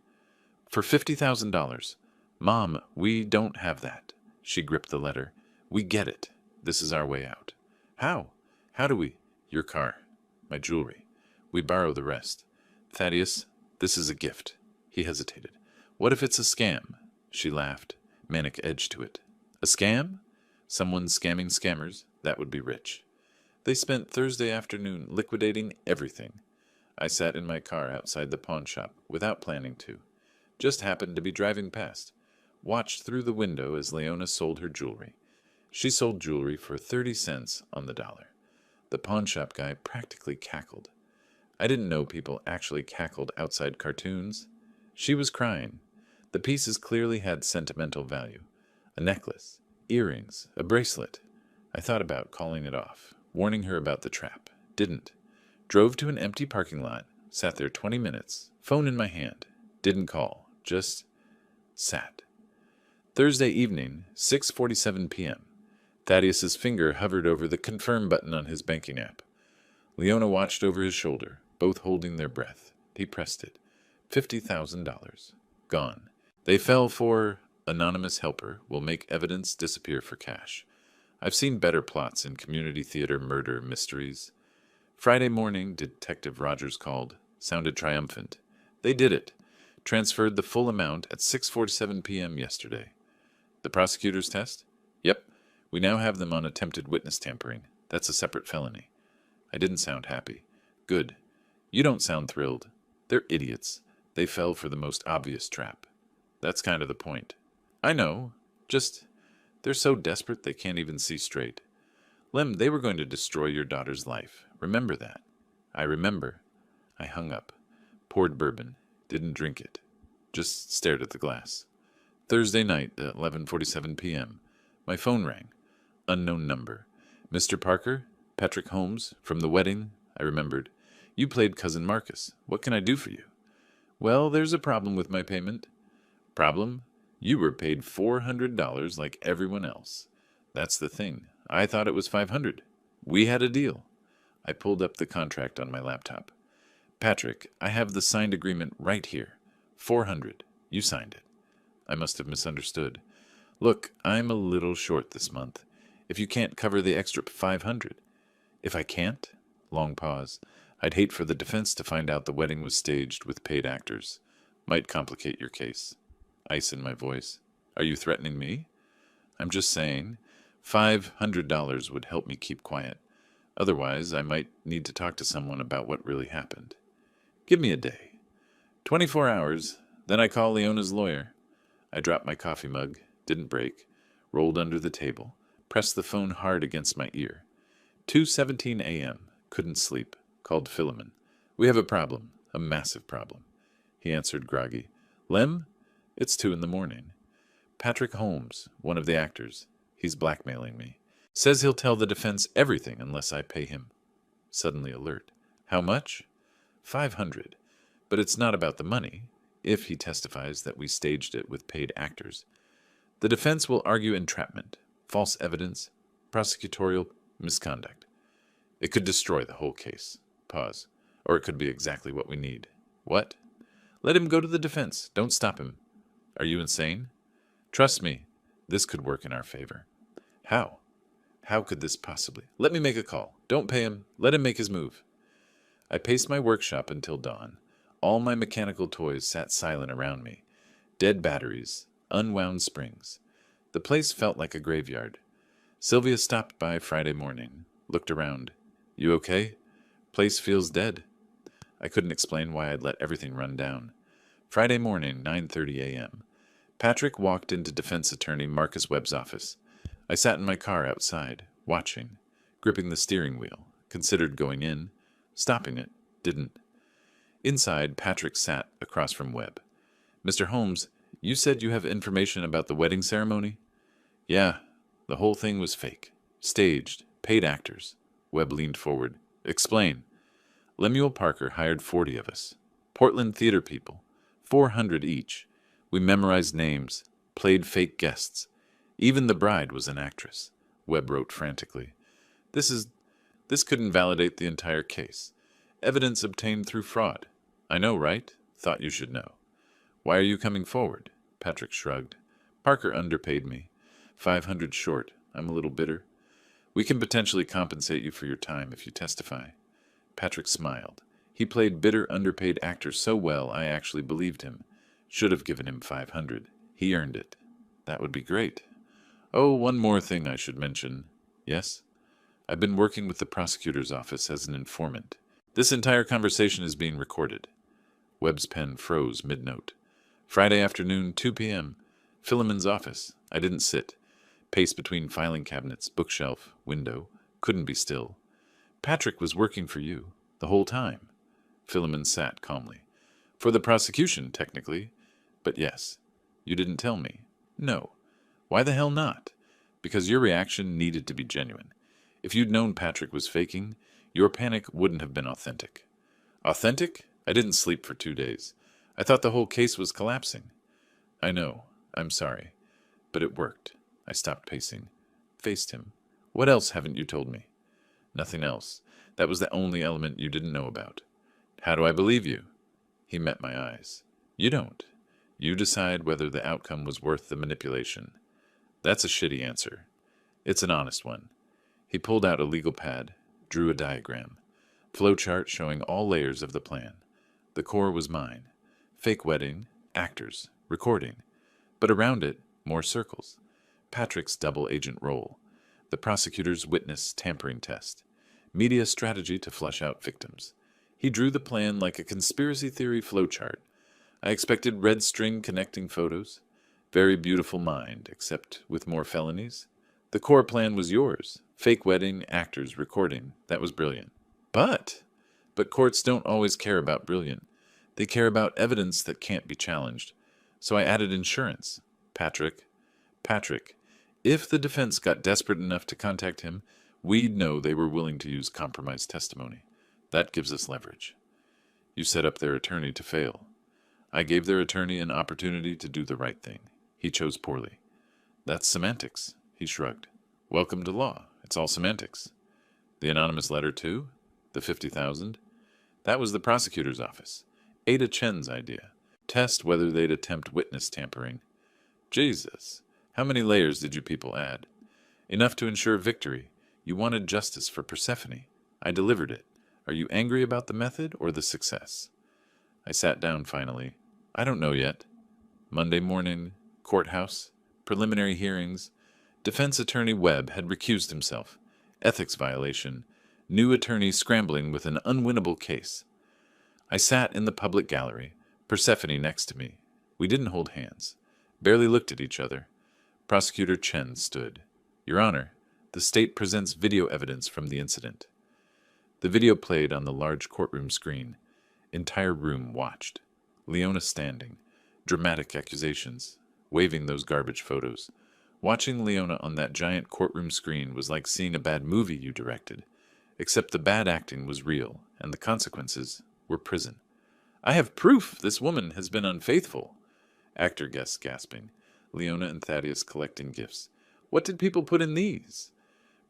For $50,000. Mom, we don't have that." She gripped the letter. "We get it. This is our way out." "How? How do we?" "Your car. My jewelry. We borrow the rest." "Thaddeus, this is a gift." He hesitated. "What if it's a scam?" She laughed, manic edge to it. "A scam? Someone scamming scammers? That would be rich." They spent Thursday afternoon liquidating everything. I sat in my car outside the pawn shop without planning to. Just happened to be driving past. Watched through the window as Leona sold her jewelry. She sold jewelry for 30 cents on the dollar. The pawn shop guy practically cackled. I didn't know people actually cackled outside cartoons. She was crying. The pieces clearly had sentimental value. A necklace, earrings, a bracelet. I thought about calling it off, warning her about the trap. Didn't. Drove to an empty parking lot, sat there 20 minutes, phone in my hand. Didn't call, just sat. Thursday evening, 6:47 p.m. Thaddeus's finger hovered over the confirm button on his banking app. Leona watched over his shoulder, both holding their breath. He pressed it. $50,000. Gone. They fell for anonymous helper will make evidence disappear for cash. I've seen better plots in community theater murder mysteries. Friday morning, Detective Rogers called. Sounded triumphant. They did it. Transferred the full amount at 6:47 p.m. yesterday. The prosecutor's test? Yep. We now have them on attempted witness tampering. That's a separate felony. I didn't sound happy. Good. You don't sound thrilled. They're idiots. They fell for the most obvious trap. That's kind of the point. I know. Just, they're so desperate they can't even see straight. Lem, they were going to destroy your daughter's life. Remember that. I remember. I hung up. Poured bourbon. Didn't drink it. Just stared at the glass. Thursday night at 11:47 p.m. My phone rang. Unknown number. Mr. Parker? Patrick Holmes? From the wedding? I remembered. You played Cousin Marcus. What can I do for you? Well, there's a problem with my payment. Problem? You were paid $400 like everyone else. That's the thing. I thought it was $500. We had a deal. I pulled up the contract on my laptop. Patrick, I have the signed agreement right here. $400. You signed it. I must have misunderstood. Look, I'm a little short this month. If you can't cover the extra $500. If I can't? Long pause. I'd hate for the defense to find out the wedding was staged with paid actors. Might complicate your case. Ice in my voice. Are you threatening me? I'm just saying, $500 would help me keep quiet. Otherwise, I might need to talk to someone about what really happened. Give me a day. 24 hours, then I call Leona's lawyer. I dropped my coffee mug, didn't break, rolled under the table, pressed the phone hard against my ear. 2:17 a.m., couldn't sleep, called Philemon. We have a problem, a massive problem. He answered groggy. Lem? It's 2 in the morning. Patrick Holmes, one of the actors. He's blackmailing me. Says he'll tell the defense everything unless I pay him. Suddenly alert. How much? $500. But it's not about the money, if he testifies that we staged it with paid actors. The defense will argue entrapment, false evidence, prosecutorial misconduct. It could destroy the whole case. Pause. Or it could be exactly what we need. What? Let him go to the defense. Don't stop him. Are you insane? Trust me, this could work in our favor. How? How could this possibly? Let me make a call. Don't pay him. Let him make his move. I paced my workshop until dawn. All my mechanical toys sat silent around me. Dead batteries, unwound springs. The place felt like a graveyard. Sylvia stopped by Friday morning, looked around. You okay? Place feels dead. I couldn't explain why I'd let everything run down. Friday morning, 9:30 a.m. Patrick walked into defense attorney Marcus Webb's office. I sat in my car outside, watching, gripping the steering wheel, considered going in, stopping it, didn't. Inside, Patrick sat across from Webb. Mr. Holmes, you said you have information about the wedding ceremony? Yeah, the whole thing was fake. Staged, paid actors. Webb leaned forward. Explain. Lemuel Parker hired 40 of us. Portland theater people. 400 each. We memorized names, played fake guests. Even the bride was an actress. Webb wrote frantically. This could invalidate the entire case. Evidence obtained through fraud. I know, right? Thought you should know. Why are you coming forward? Patrick shrugged. Parker underpaid me. 500 short. I'm a little bitter. We can potentially compensate you for your time if you testify. Patrick smiled. He played bitter, underpaid actor so well I actually believed him. Should have given him 500. He earned it. That would be great. Oh, one more thing I should mention. Yes? I've been working with the prosecutor's office as an informant. This entire conversation is being recorded. Webb's pen froze mid-note. Friday afternoon, 2 p.m. Philemon's office. I didn't sit. Paced between filing cabinets, bookshelf, window. Couldn't be still. Patrick was working for you. The whole time. Philemon sat calmly. For the prosecution, technically. But yes. You didn't tell me. No. Why the hell not? Because your reaction needed to be genuine. If you'd known Patrick was faking, your panic wouldn't have been authentic. Authentic? I didn't sleep for 2 days. I thought the whole case was collapsing. I know. I'm sorry. But it worked. I stopped pacing. Faced him. What else haven't you told me? Nothing else. That was the only element you didn't know about. How do I believe you? He met my eyes. You don't. You decide whether the outcome was worth the manipulation. That's a shitty answer. It's an honest one. He pulled out a legal pad, drew a diagram. Flowchart showing all layers of the plan. The core was mine. Fake wedding, actors, recording. But around it, more circles. Patrick's double agent role. The prosecutor's witness tampering test. Media strategy to flush out victims. He drew the plan like a conspiracy theory flowchart. I expected red string connecting photos. Very beautiful mind, except with more felonies. The core plan was yours. Fake wedding, actors, recording. That was brilliant. But courts don't always care about brilliant. They care about evidence that can't be challenged. So I added insurance. Patrick, if the defense got desperate enough to contact him, we'd know they were willing to use compromised testimony. That gives us leverage. You set up their attorney to fail. I gave their attorney an opportunity to do the right thing. He chose poorly. That's semantics, he shrugged. Welcome to law. It's all semantics. The anonymous letter, too? The 50,000? That was the prosecutor's office. Ada Chen's idea. Test whether they'd attempt witness tampering. Jesus, how many layers did you people add? Enough to ensure victory. You wanted justice for Persephone. I delivered it. Are you angry about the method or the success? I sat down finally. I don't know yet. Monday morning, courthouse, preliminary hearings. Defense attorney Webb had recused himself. Ethics violation. New attorney scrambling with an unwinnable case. I sat in the public gallery, Persephone next to me. We didn't hold hands. Barely looked at each other. Prosecutor Chen stood. Your Honor, the state presents video evidence from the incident. The video played on the large courtroom screen. Entire room watched. Leona standing. Dramatic accusations. Waving those garbage photos. Watching Leona on that giant courtroom screen was like seeing a bad movie you directed. Except the bad acting was real, and the consequences were prison. I have proof this woman has been unfaithful. Actor guests gasping. Leona and Thaddeus collecting gifts. What did people put in these?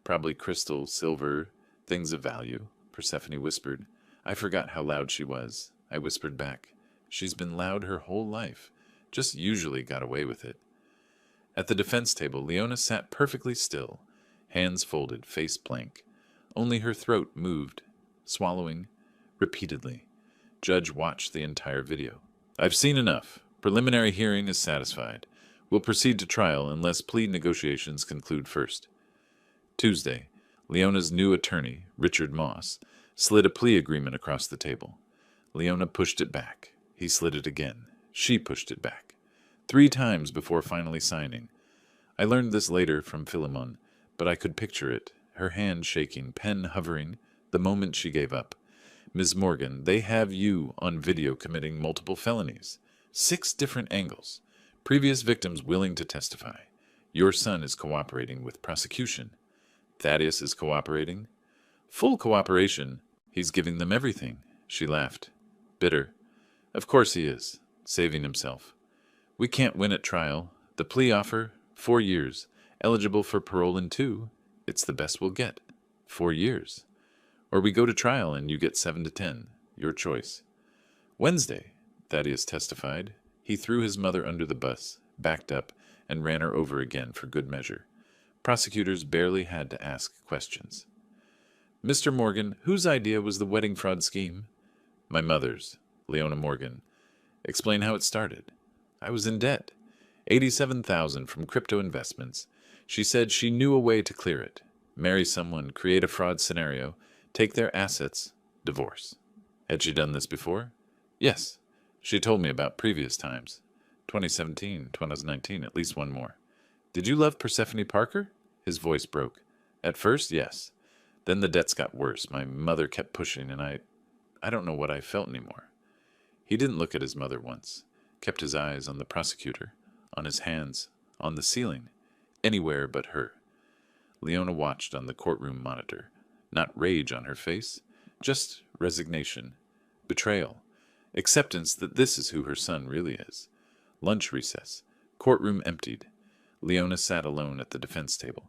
Probably crystal, silver, things of value, Persephone whispered. I forgot how loud she was. I whispered back. She's been loud her whole life. Just usually got away with it. At the defense table, Leona sat perfectly still, hands folded, face blank. Only her throat moved, swallowing, repeatedly. Judge watched the entire video. I've seen enough. Preliminary hearing is satisfied. We'll proceed to trial unless plea negotiations conclude first. Tuesday, Leona's new attorney, Richard Moss, slid a plea agreement across the table. Leona pushed it back. He slid it again. She pushed it back. 3 times before finally signing. I learned this later from Philemon, but I could picture it, her hand shaking, pen hovering, the moment she gave up. Ms. Morgan, they have you on video committing multiple felonies. 6 different angles. Previous victims willing to testify. Your son is cooperating with prosecution. Thaddeus is cooperating. Full cooperation. He's giving them everything. She laughed. Bitter. Of course he is. Saving himself. We can't win at trial. The plea offer, 4 years. Eligible for parole in 2. It's the best we'll get. 4 years. Or we go to trial and you get 7 to 10. Your choice. Wednesday, Thaddeus testified. He threw his mother under the bus, backed up, and ran her over again for good measure. Prosecutors barely had to ask questions. Mr. Morgan, whose idea was the wedding fraud scheme? My mother's, Leona Morgan. Explain how it started. I was in debt. $87,000 from crypto investments. She said she knew a way to clear it. Marry someone, create a fraud scenario, take their assets, divorce. Had she done this before? Yes. She told me about previous times. 2017, 2019, at least one more. Did you love Persephone Parker? His voice broke. At first, yes. Then the debts got worse. My mother kept pushing, and I I don't know what I felt anymore. He didn't look at his mother once, kept his eyes on the prosecutor, on his hands, on the ceiling, anywhere but her. Leona watched on the courtroom monitor, not rage on her face, just resignation, betrayal, acceptance that this is who her son really is. Lunch recess, courtroom emptied. Leona sat alone at the defense table.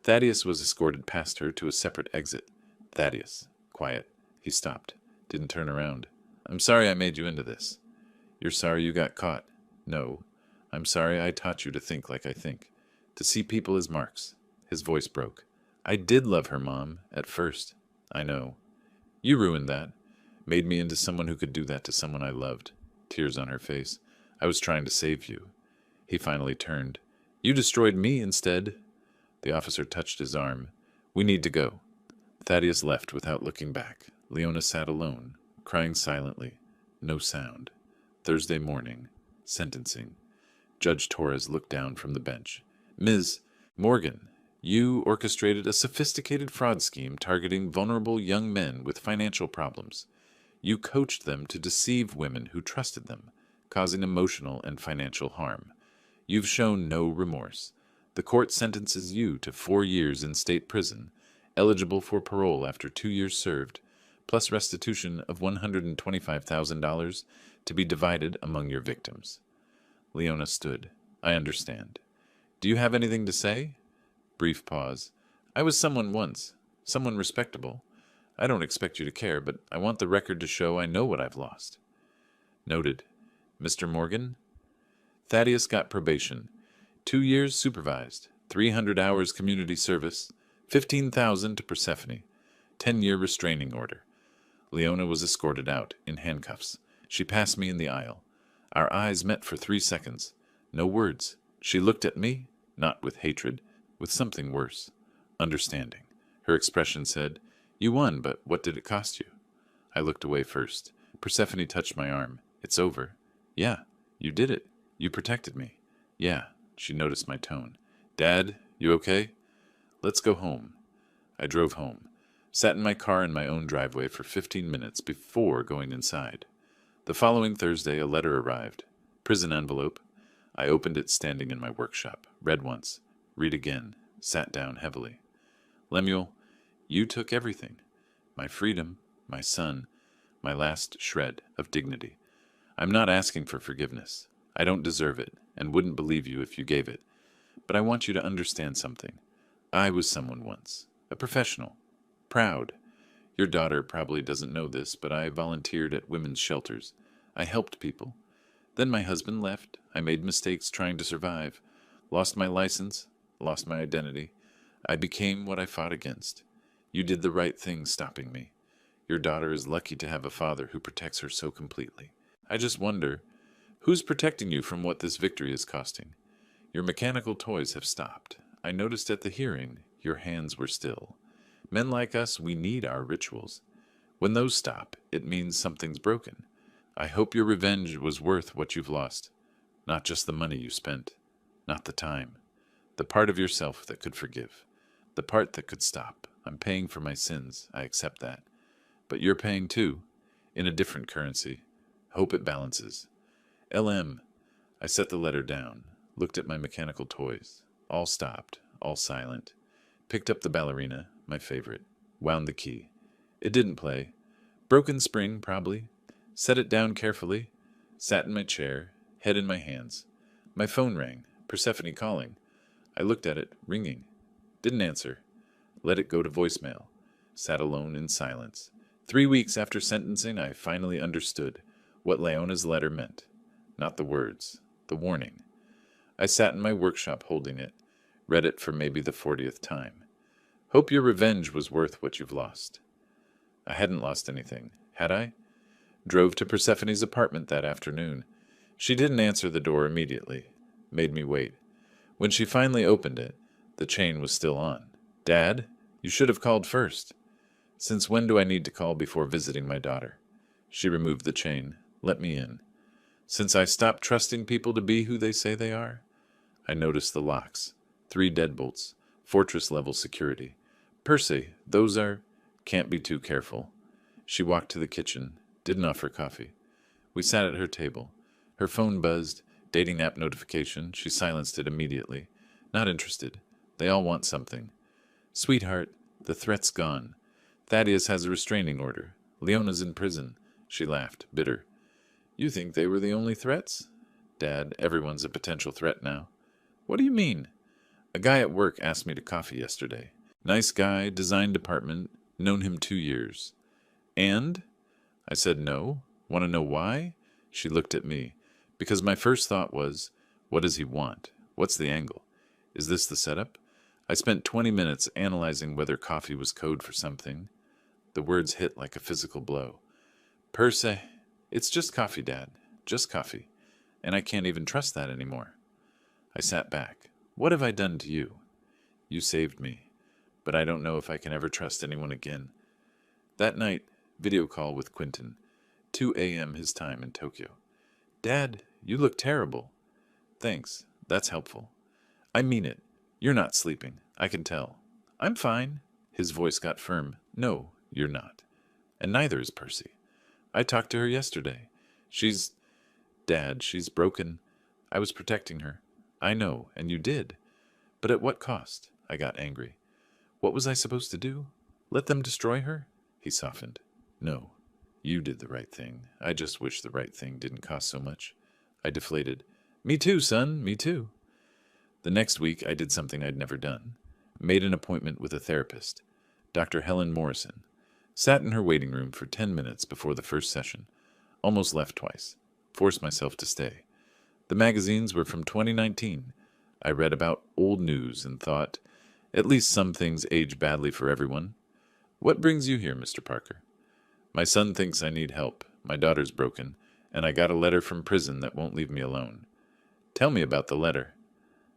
Thaddeus was escorted past her to a separate exit. Thaddeus, quiet. He stopped, didn't turn around. I'm sorry I made you into this. You're sorry you got caught. No, I'm sorry I taught you to think like I think, to see people as marks. His voice broke. I did love her, Mom, at first. I know. You ruined that. Made me into someone who could do that to someone I loved. Tears on her face. I was trying to save you. He finally turned. You destroyed me instead. The officer touched his arm. We need to go. Thaddeus left without looking back. Leona sat alone, crying silently. No sound. Thursday morning. Sentencing. Judge Torres looked down from the bench. Ms. Morgan, you orchestrated a sophisticated fraud scheme targeting vulnerable young men with financial problems. You coached them to deceive women who trusted them, causing emotional and financial harm. You've shown no remorse. The court sentences you to 4 years in state prison, eligible for parole after 2 years served, plus restitution of $125,000 to be divided among your victims. Leona stood. I understand. Do you have anything to say? Brief pause. I was someone once, someone respectable. I don't expect you to care, but I want the record to show I know what I've lost. Noted. Mr. Morgan? Thaddeus got probation. 2 years supervised, 300 hours community service, $15,000 to Persephone, 10-year restraining order. Leona was escorted out, in handcuffs. She passed me in the aisle. Our eyes met for 3 seconds. No words. She looked at me, not with hatred, with something worse. Understanding. Her expression said, You won, but what did it cost you? I looked away first. Persephone touched my arm. It's over. Yeah, you did it. You protected me. Yeah, she noticed my tone. Dad, you okay? Let's go home. I drove home. Sat in my car in my own driveway for 15 minutes before going inside. The following Thursday, a letter arrived. Prison envelope. I opened it standing in my workshop. Read once. Read again. Sat down heavily. Lemuel, you took everything. My freedom, my son, my last shred of dignity. I'm not asking for forgiveness. I don't deserve it, and wouldn't believe you if you gave it. But I want you to understand something. I was someone once. A professional. Proud. Your daughter probably doesn't know this, but I volunteered at women's shelters. I helped people. Then my husband left. I made mistakes trying to survive. Lost my license. Lost my identity. I became what I fought against. You did the right thing stopping me. Your daughter is lucky to have a father who protects her so completely. I just wonder, who's protecting you from what this victory is costing? Your mechanical toys have stopped. I noticed at the hearing your hands were still. Men like us, we need our rituals. When those stop, it means something's broken. I hope your revenge was worth what you've lost. Not just the money you spent. Not the time. The part of yourself that could forgive. The part that could stop. I'm paying for my sins. I accept that. But you're paying too. In a different currency. Hope it balances. LM. I set the letter down. Looked at my mechanical toys. All stopped. All silent. Picked up the ballerina, my favorite. Wound the key. It didn't play. Broken spring, probably. Set it down carefully. Sat in my chair, head in my hands. My phone rang. Persephone calling. I looked at it, ringing. Didn't answer. Let it go to voicemail. Sat alone in silence. 3 weeks after sentencing, I finally understood what Leona's letter meant. Not the words, the warning. I sat in my workshop holding it, read it for maybe the 40th time. Hope your revenge was worth what you've lost. I hadn't lost anything, had I? Drove to Persephone's apartment that afternoon. She didn't answer the door immediately. Made me wait. When she finally opened it, the chain was still on. Dad, you should have called first. Since when do I need to call before visiting my daughter? She removed the chain. Let me in. Since I stopped trusting people to be who they say they are? I noticed the locks. 3 deadbolts. Fortress-level security. Percy, those are... Can't be too careful. She walked to the kitchen, didn't offer coffee. We sat at her table. Her phone buzzed, dating app notification. She silenced it immediately. Not interested. They all want something. Sweetheart, the threat's gone. Thaddeus has a restraining order. Leona's in prison. She laughed, bitter. You think they were the only threats? Dad, everyone's a potential threat now. What do you mean? A guy at work asked me to coffee yesterday. Nice guy, design department, known him 2 years. And? I said no. Want to know why? She looked at me. Because my first thought was, what does he want? What's the angle? Is this the setup? I spent 20 minutes analyzing whether coffee was code for something. The words hit like a physical blow. Per se, it's just coffee, Dad. Just coffee. And I can't even trust that anymore. I sat back. What have I done to you? You saved me. But I don't know if I can ever trust anyone again. That night, video call with Quentin. 2 a.m. his time in Tokyo. Dad, you look terrible. Thanks. That's helpful. I mean it. You're not sleeping. I can tell. I'm fine. His voice got firm. No, you're not. And neither is Percy. I talked to her yesterday. Dad, she's broken. I was protecting her. I know, and you did. But at what cost? I got angry. What was I supposed to do? Let them destroy her? He softened. No, you did the right thing. I just wish the right thing didn't cost so much. I deflated. Me too, son, me too. The next week, I did something I'd never done. Made an appointment with a therapist, Dr. Helen Morrison. Sat in her waiting room for 10 minutes before the first session. Almost left twice. Forced myself to stay. The magazines were from 2019. I read about old news and thought, at least some things age badly for everyone. What brings you here, Mr. Parker? My son thinks I need help. My daughter's broken, and I got a letter from prison that won't leave me alone. Tell me about the letter.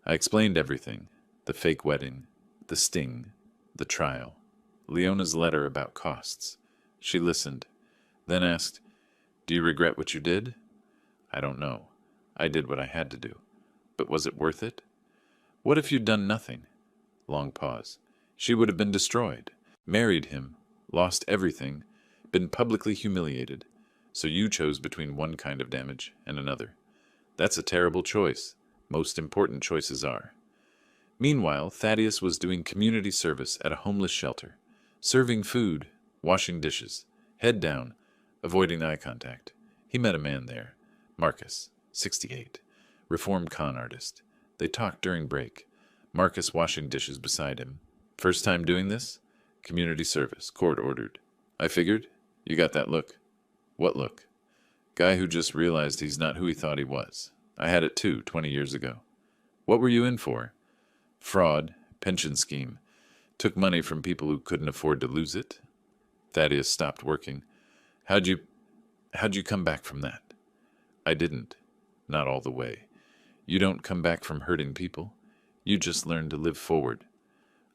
I explained everything. The fake wedding, the sting, the trial, Leona's letter about costs. She listened, then asked, Do you regret what you did? I don't know. I did what I had to do. But was it worth it? What if you'd done nothing? Long pause. She would have been destroyed, married him, lost everything, been publicly humiliated. So you chose between one kind of damage and another. That's a terrible choice. Most important choices are. Meanwhile, Thaddeus was doing community service at a homeless shelter, serving food, washing dishes, head down, avoiding eye contact. He met a man there, Marcus, 68, reformed con artist. They talked during break, Marcus washing dishes beside him. First time doing this? Community service, court ordered. I figured, you got that look. What look? Guy who just realized he's not who he thought he was. I had it too, 20 years ago. What were you in for? Fraud, pension scheme. Took money from people who couldn't afford to lose it. Thaddeus stopped working. How'd you come back from that? I didn't. Not all the way. You don't come back from hurting people. You just learn to live forward.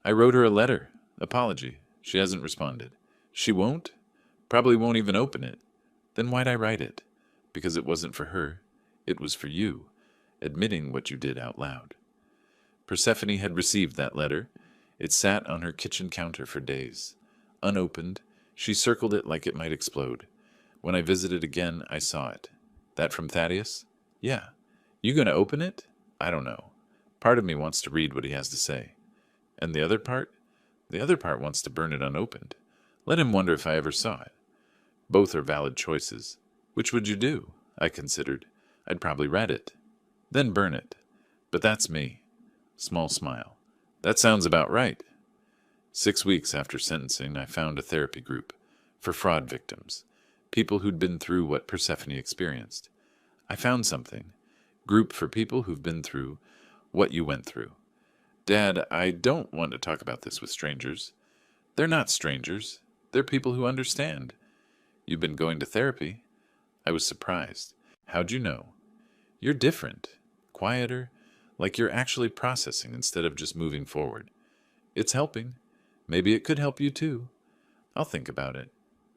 I wrote her a letter. Apology. She hasn't responded. She won't? Probably won't even open it. Then why'd I write it? Because it wasn't for her. It was for you, admitting what you did out loud. Persephone had received that letter. It sat on her kitchen counter for days. Unopened, she circled it like it might explode. When I visited again, I saw it. That from Thaddeus? Yeah. You gonna open it? I don't know. Part of me wants to read what he has to say. And the other part? The other part wants to burn it unopened. Let him wonder if I ever saw it. Both are valid choices. Which would you do? I considered. I'd probably read it. Then burn it. But that's me. Small smile. That sounds about right. 6 weeks after sentencing, I found a therapy group for fraud victims, people who'd been through what Persephone experienced. I found something. Group for people who've been through what you went through. Dad, I don't want to talk about this with strangers. They're not strangers. They're people who understand. You've been going to therapy? I was surprised. How'd you know? You're different, quieter, like you're actually processing instead of just moving forward. It's helping. Maybe it could help you too. I'll think about it.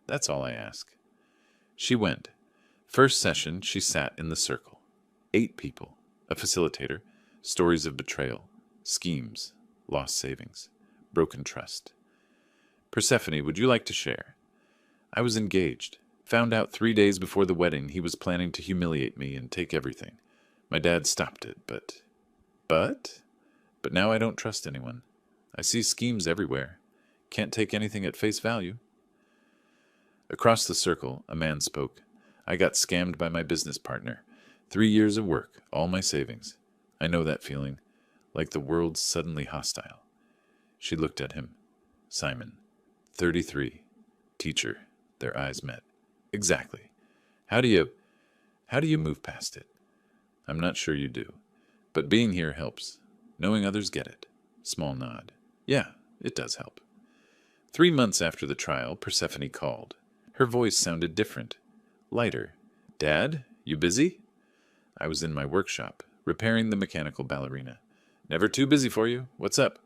That's all I ask. She went. First session, she sat in the circle. 8 people, a facilitator, stories of betrayal, schemes, lost savings, broken trust. Persephone, would you like to share? I was engaged. Found out 3 days before the wedding he was planning to humiliate me and take everything. My dad stopped it, But? But now I don't trust anyone. I see schemes everywhere. Can't take anything at face value. Across the circle, a man spoke. I got scammed by my business partner. 3 years of work, all my savings. I know that feeling, like the world's suddenly hostile. She looked at him. Simon, 33, teacher. Their eyes met. Exactly. How do you move past it? I'm not sure you do. But being here helps. Knowing others get it. Small nod. Yeah, it does help. 3 months after the trial, Persephone called. Her voice sounded different. Lighter. Dad, you busy? I was in my workshop, repairing the mechanical ballerina. Never too busy for you. What's up?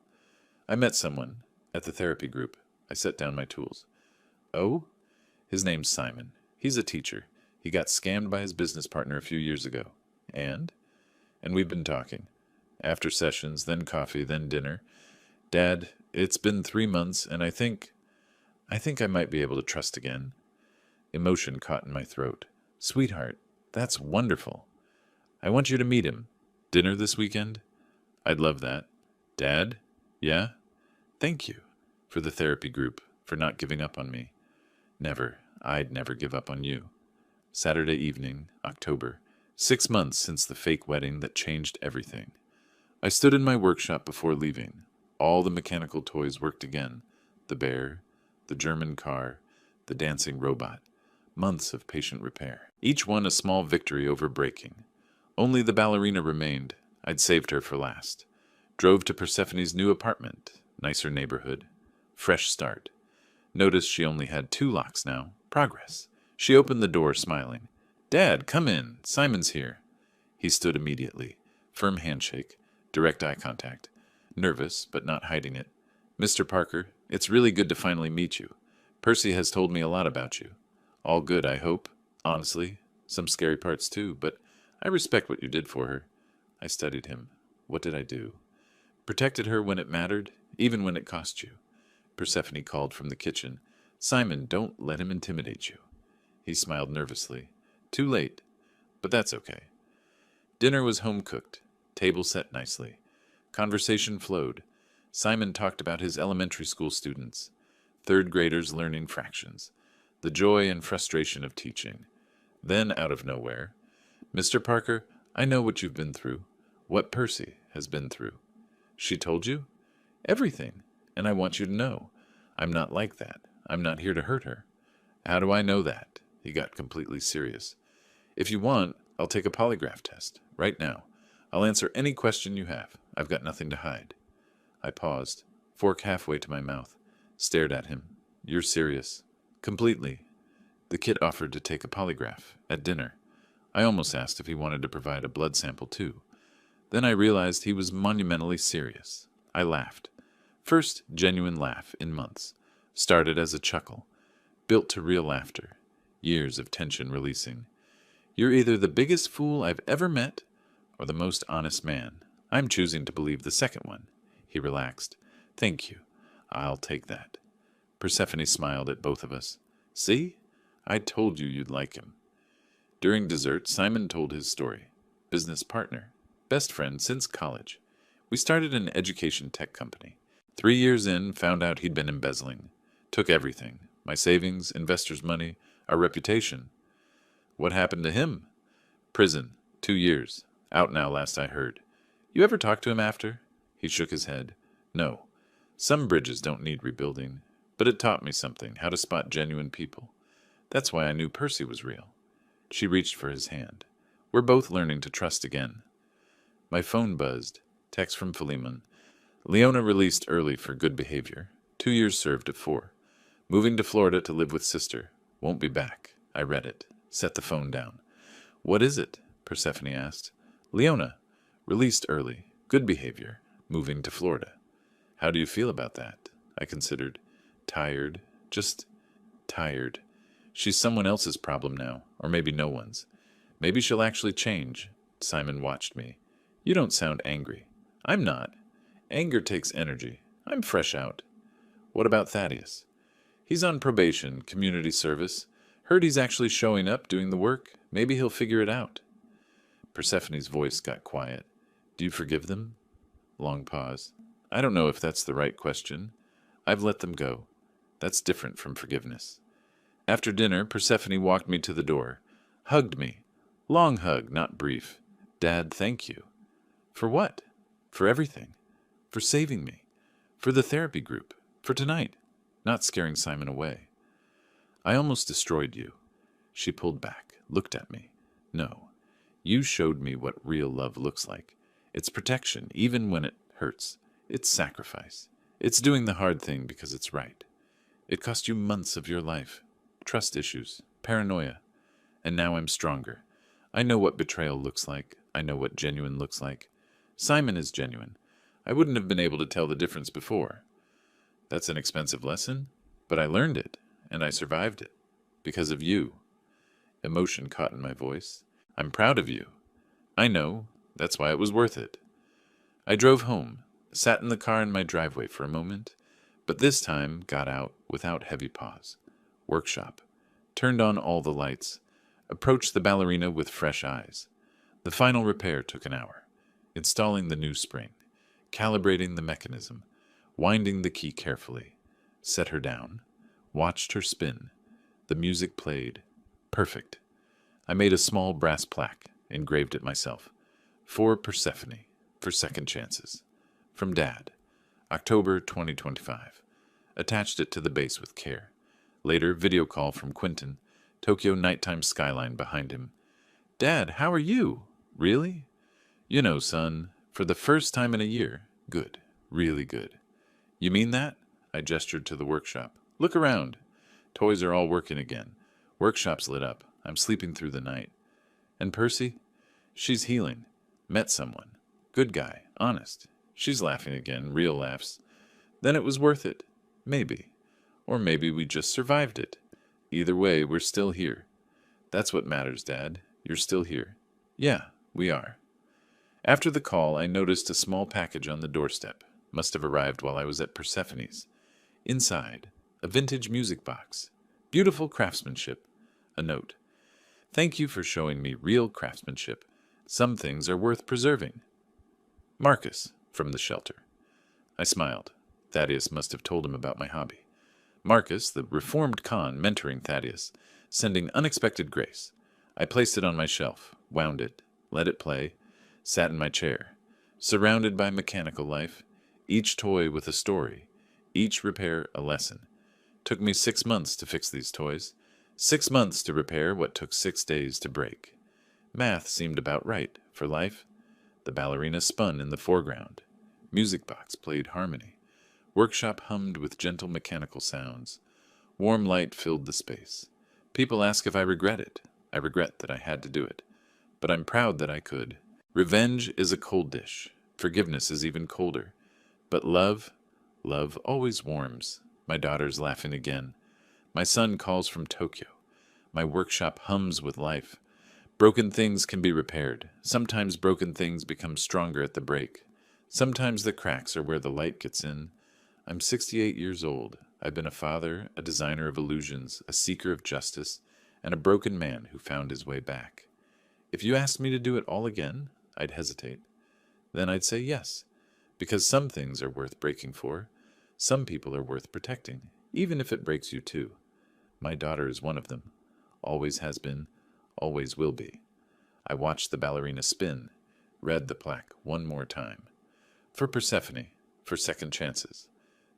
I met someone at the therapy group. I set down my tools. Oh? His name's Simon. He's a teacher. He got scammed by his business partner a few years ago. And we've been talking. After sessions, then coffee, then dinner. Dad, it's been 3 months, and I think I might be able to trust again. Emotion caught in my throat. Sweetheart, that's wonderful. I want you to meet him. Dinner this weekend? I'd love that. Dad? Yeah? Thank you. For the therapy group, for not giving up on me. Never. I'd never give up on you. Saturday evening, October. 6 months since the fake wedding that changed everything. I stood in my workshop before leaving. All the mechanical toys worked again. The bear, the German car, the dancing robot. Months of patient repair. Each one a small victory over breaking. Only the ballerina remained. I'd saved her for last. Drove to Persephone's new apartment. Nicer neighborhood. Fresh start. Noticed she only had 2 locks now. Progress. She opened the door, smiling. Dad, come in. Simon's here. He stood immediately. Firm handshake. Direct eye contact. Nervous, but not hiding it. Mr. Parker, it's really good to finally meet you. Percy has told me a lot about you. All good, I hope. Honestly, some scary parts too, but I respect what you did for her. I studied him. What did I do? Protected her when it mattered, even when it cost you. Persephone called from the kitchen. Simon, don't let him intimidate you. He smiled nervously. Too late, but that's okay. Dinner was home-cooked, table set nicely. Conversation flowed. Simon talked about his elementary school students, 3rd graders learning fractions, the joy and frustration of teaching. Then, out of nowhere, Mr. Parker, I know what you've been through, what Percy has been through. She told you? Everything, and I want you to know. I'm not like that. I'm not here to hurt her. How do I know that? He got completely serious. If you want, I'll take a polygraph test, right now. I'll answer any question you have. I've got nothing to hide. I paused, fork halfway to my mouth, stared at him. You're serious? Completely. The kid offered to take a polygraph, at dinner. I almost asked if he wanted to provide a blood sample too. Then I realized he was monumentally serious. I laughed. First genuine laugh in months. Started as a chuckle. Built to real laughter. Years of tension releasing. You're either the biggest fool I've ever met, or the most honest man. I'm choosing to believe the second one. He relaxed. Thank you. I'll take that. Persephone smiled at both of us. See? I told you you'd like him. During dessert, Simon told his story. Business partner. Best friend since college. We started an education tech company. 3 years in, found out he'd been embezzling. Took everything. My savings, investors' money, our reputation. What happened to him? Prison. 2 years. Out now, last I heard. You ever talk to him after? He shook his head. No. Some bridges don't need rebuilding. But it taught me something, how to spot genuine people. That's why I knew Percy was real. She reached for his hand. We're both learning to trust again. My phone buzzed. Text from Philemon. Leona released early for good behavior. 2 years served of 4. Moving to Florida to live with sister. Won't be back. I read it. Set the phone down. What is it? Persephone asked. Leona. Released early. Good behavior. Moving to Florida. How do you feel about that? I considered. Tired. Just tired. She's someone else's problem now, or maybe no one's. Maybe she'll actually change. Simon watched me. You don't sound angry. I'm not. Anger takes energy. I'm fresh out. What about Thaddeus? He's on probation, community service. Heard he's actually showing up, doing the work. Maybe he'll figure it out. Persephone's voice got quiet. Do you forgive them? Long pause. I don't know if that's the right question. I've let them go. That's different from forgiveness. After dinner, Persephone walked me to the door, hugged me. Long hug, not brief. Dad, thank you. For what? For everything. For saving me. For the therapy group. For tonight. Not scaring Simon away. I almost destroyed you. She pulled back, looked at me. No. You showed me what real love looks like. It's protection, even when it hurts. It's sacrifice. It's doing the hard thing because it's right. It cost you months of your life. Trust issues. Paranoia. And now I'm stronger. I know what betrayal looks like. I know what genuine looks like. Simon is genuine. I wouldn't have been able to tell the difference before. That's an expensive lesson, but I learned it, and I survived it. Because of you. Emotion caught in my voice. I'm proud of you. I know. That's why it was worth it. I drove home, sat in the car in my driveway for a moment, but this time got out without heavy pause. Workshop. Turned on all the lights. Approached the ballerina with fresh eyes. The final repair took an hour. Installing the new spring. Calibrating the mechanism. Winding the key carefully. Set her down. Watched her spin. The music played. Perfect. I made a small brass plaque, engraved it myself. For Persephone, for second chances. From Dad. October 2025. Attached it to the base with care. Later, video call from Quentin. Tokyo nighttime skyline behind him. Dad, how are you? Really? You know, son, for the first time in a year. Good. Really good. You mean that? I gestured to the workshop. Look around. Toys are all working again. Workshop's lit up. I'm sleeping through the night. And Percy? She's healing. Met someone. Good guy. Honest. She's laughing again. Real laughs. Then it was worth it. Maybe. Or maybe we just survived it. Either way, we're still here. That's what matters, Dad. You're still here. Yeah, we are. After the call, I noticed a small package on the doorstep. Must have arrived while I was at Persephone's. Inside, a vintage music box. Beautiful craftsmanship. A note. Thank you for showing me real craftsmanship. Some things are worth preserving. Marcus, from the shelter. I smiled. Thaddeus must have told him about my hobby. Marcus, the reformed con, mentoring Thaddeus, sending unexpected grace. I placed it on my shelf, wound it, let it play, sat in my chair, surrounded by mechanical life, each toy with a story, each repair a lesson. Took me 6 months to fix these toys, 6 months to repair what took 6 days to break. Math seemed about right for life. The ballerina spun in the foreground. Music box played harmony. Workshop hummed with gentle mechanical sounds. Warm light filled the space. People ask if I regret it. I regret that I had to do it. But I'm proud that I could. Revenge is a cold dish. Forgiveness is even colder. But love always warms. My daughter's laughing again. My son calls from Tokyo. My workshop hums with life. Broken things can be repaired. Sometimes broken things become stronger at the break. Sometimes the cracks are where the light gets in. I'm 68 years old. I've been a father, a designer of illusions, a seeker of justice, and a broken man who found his way back. If you asked me to do it all again, I'd hesitate. Then I'd say yes, because some things are worth breaking for. Some people are worth protecting, even if it breaks you too. My daughter is one of them. Always has been, always will be. I watched the ballerina spin, read the plaque one more time. For Persephone, for second chances.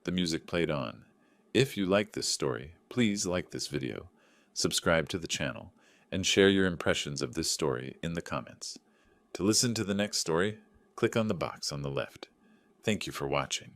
The music played on. If you like this story, please like this video, subscribe to the channel, and share your impressions of this story in the comments. To listen to the next story, click on the box on the left. Thank you for watching.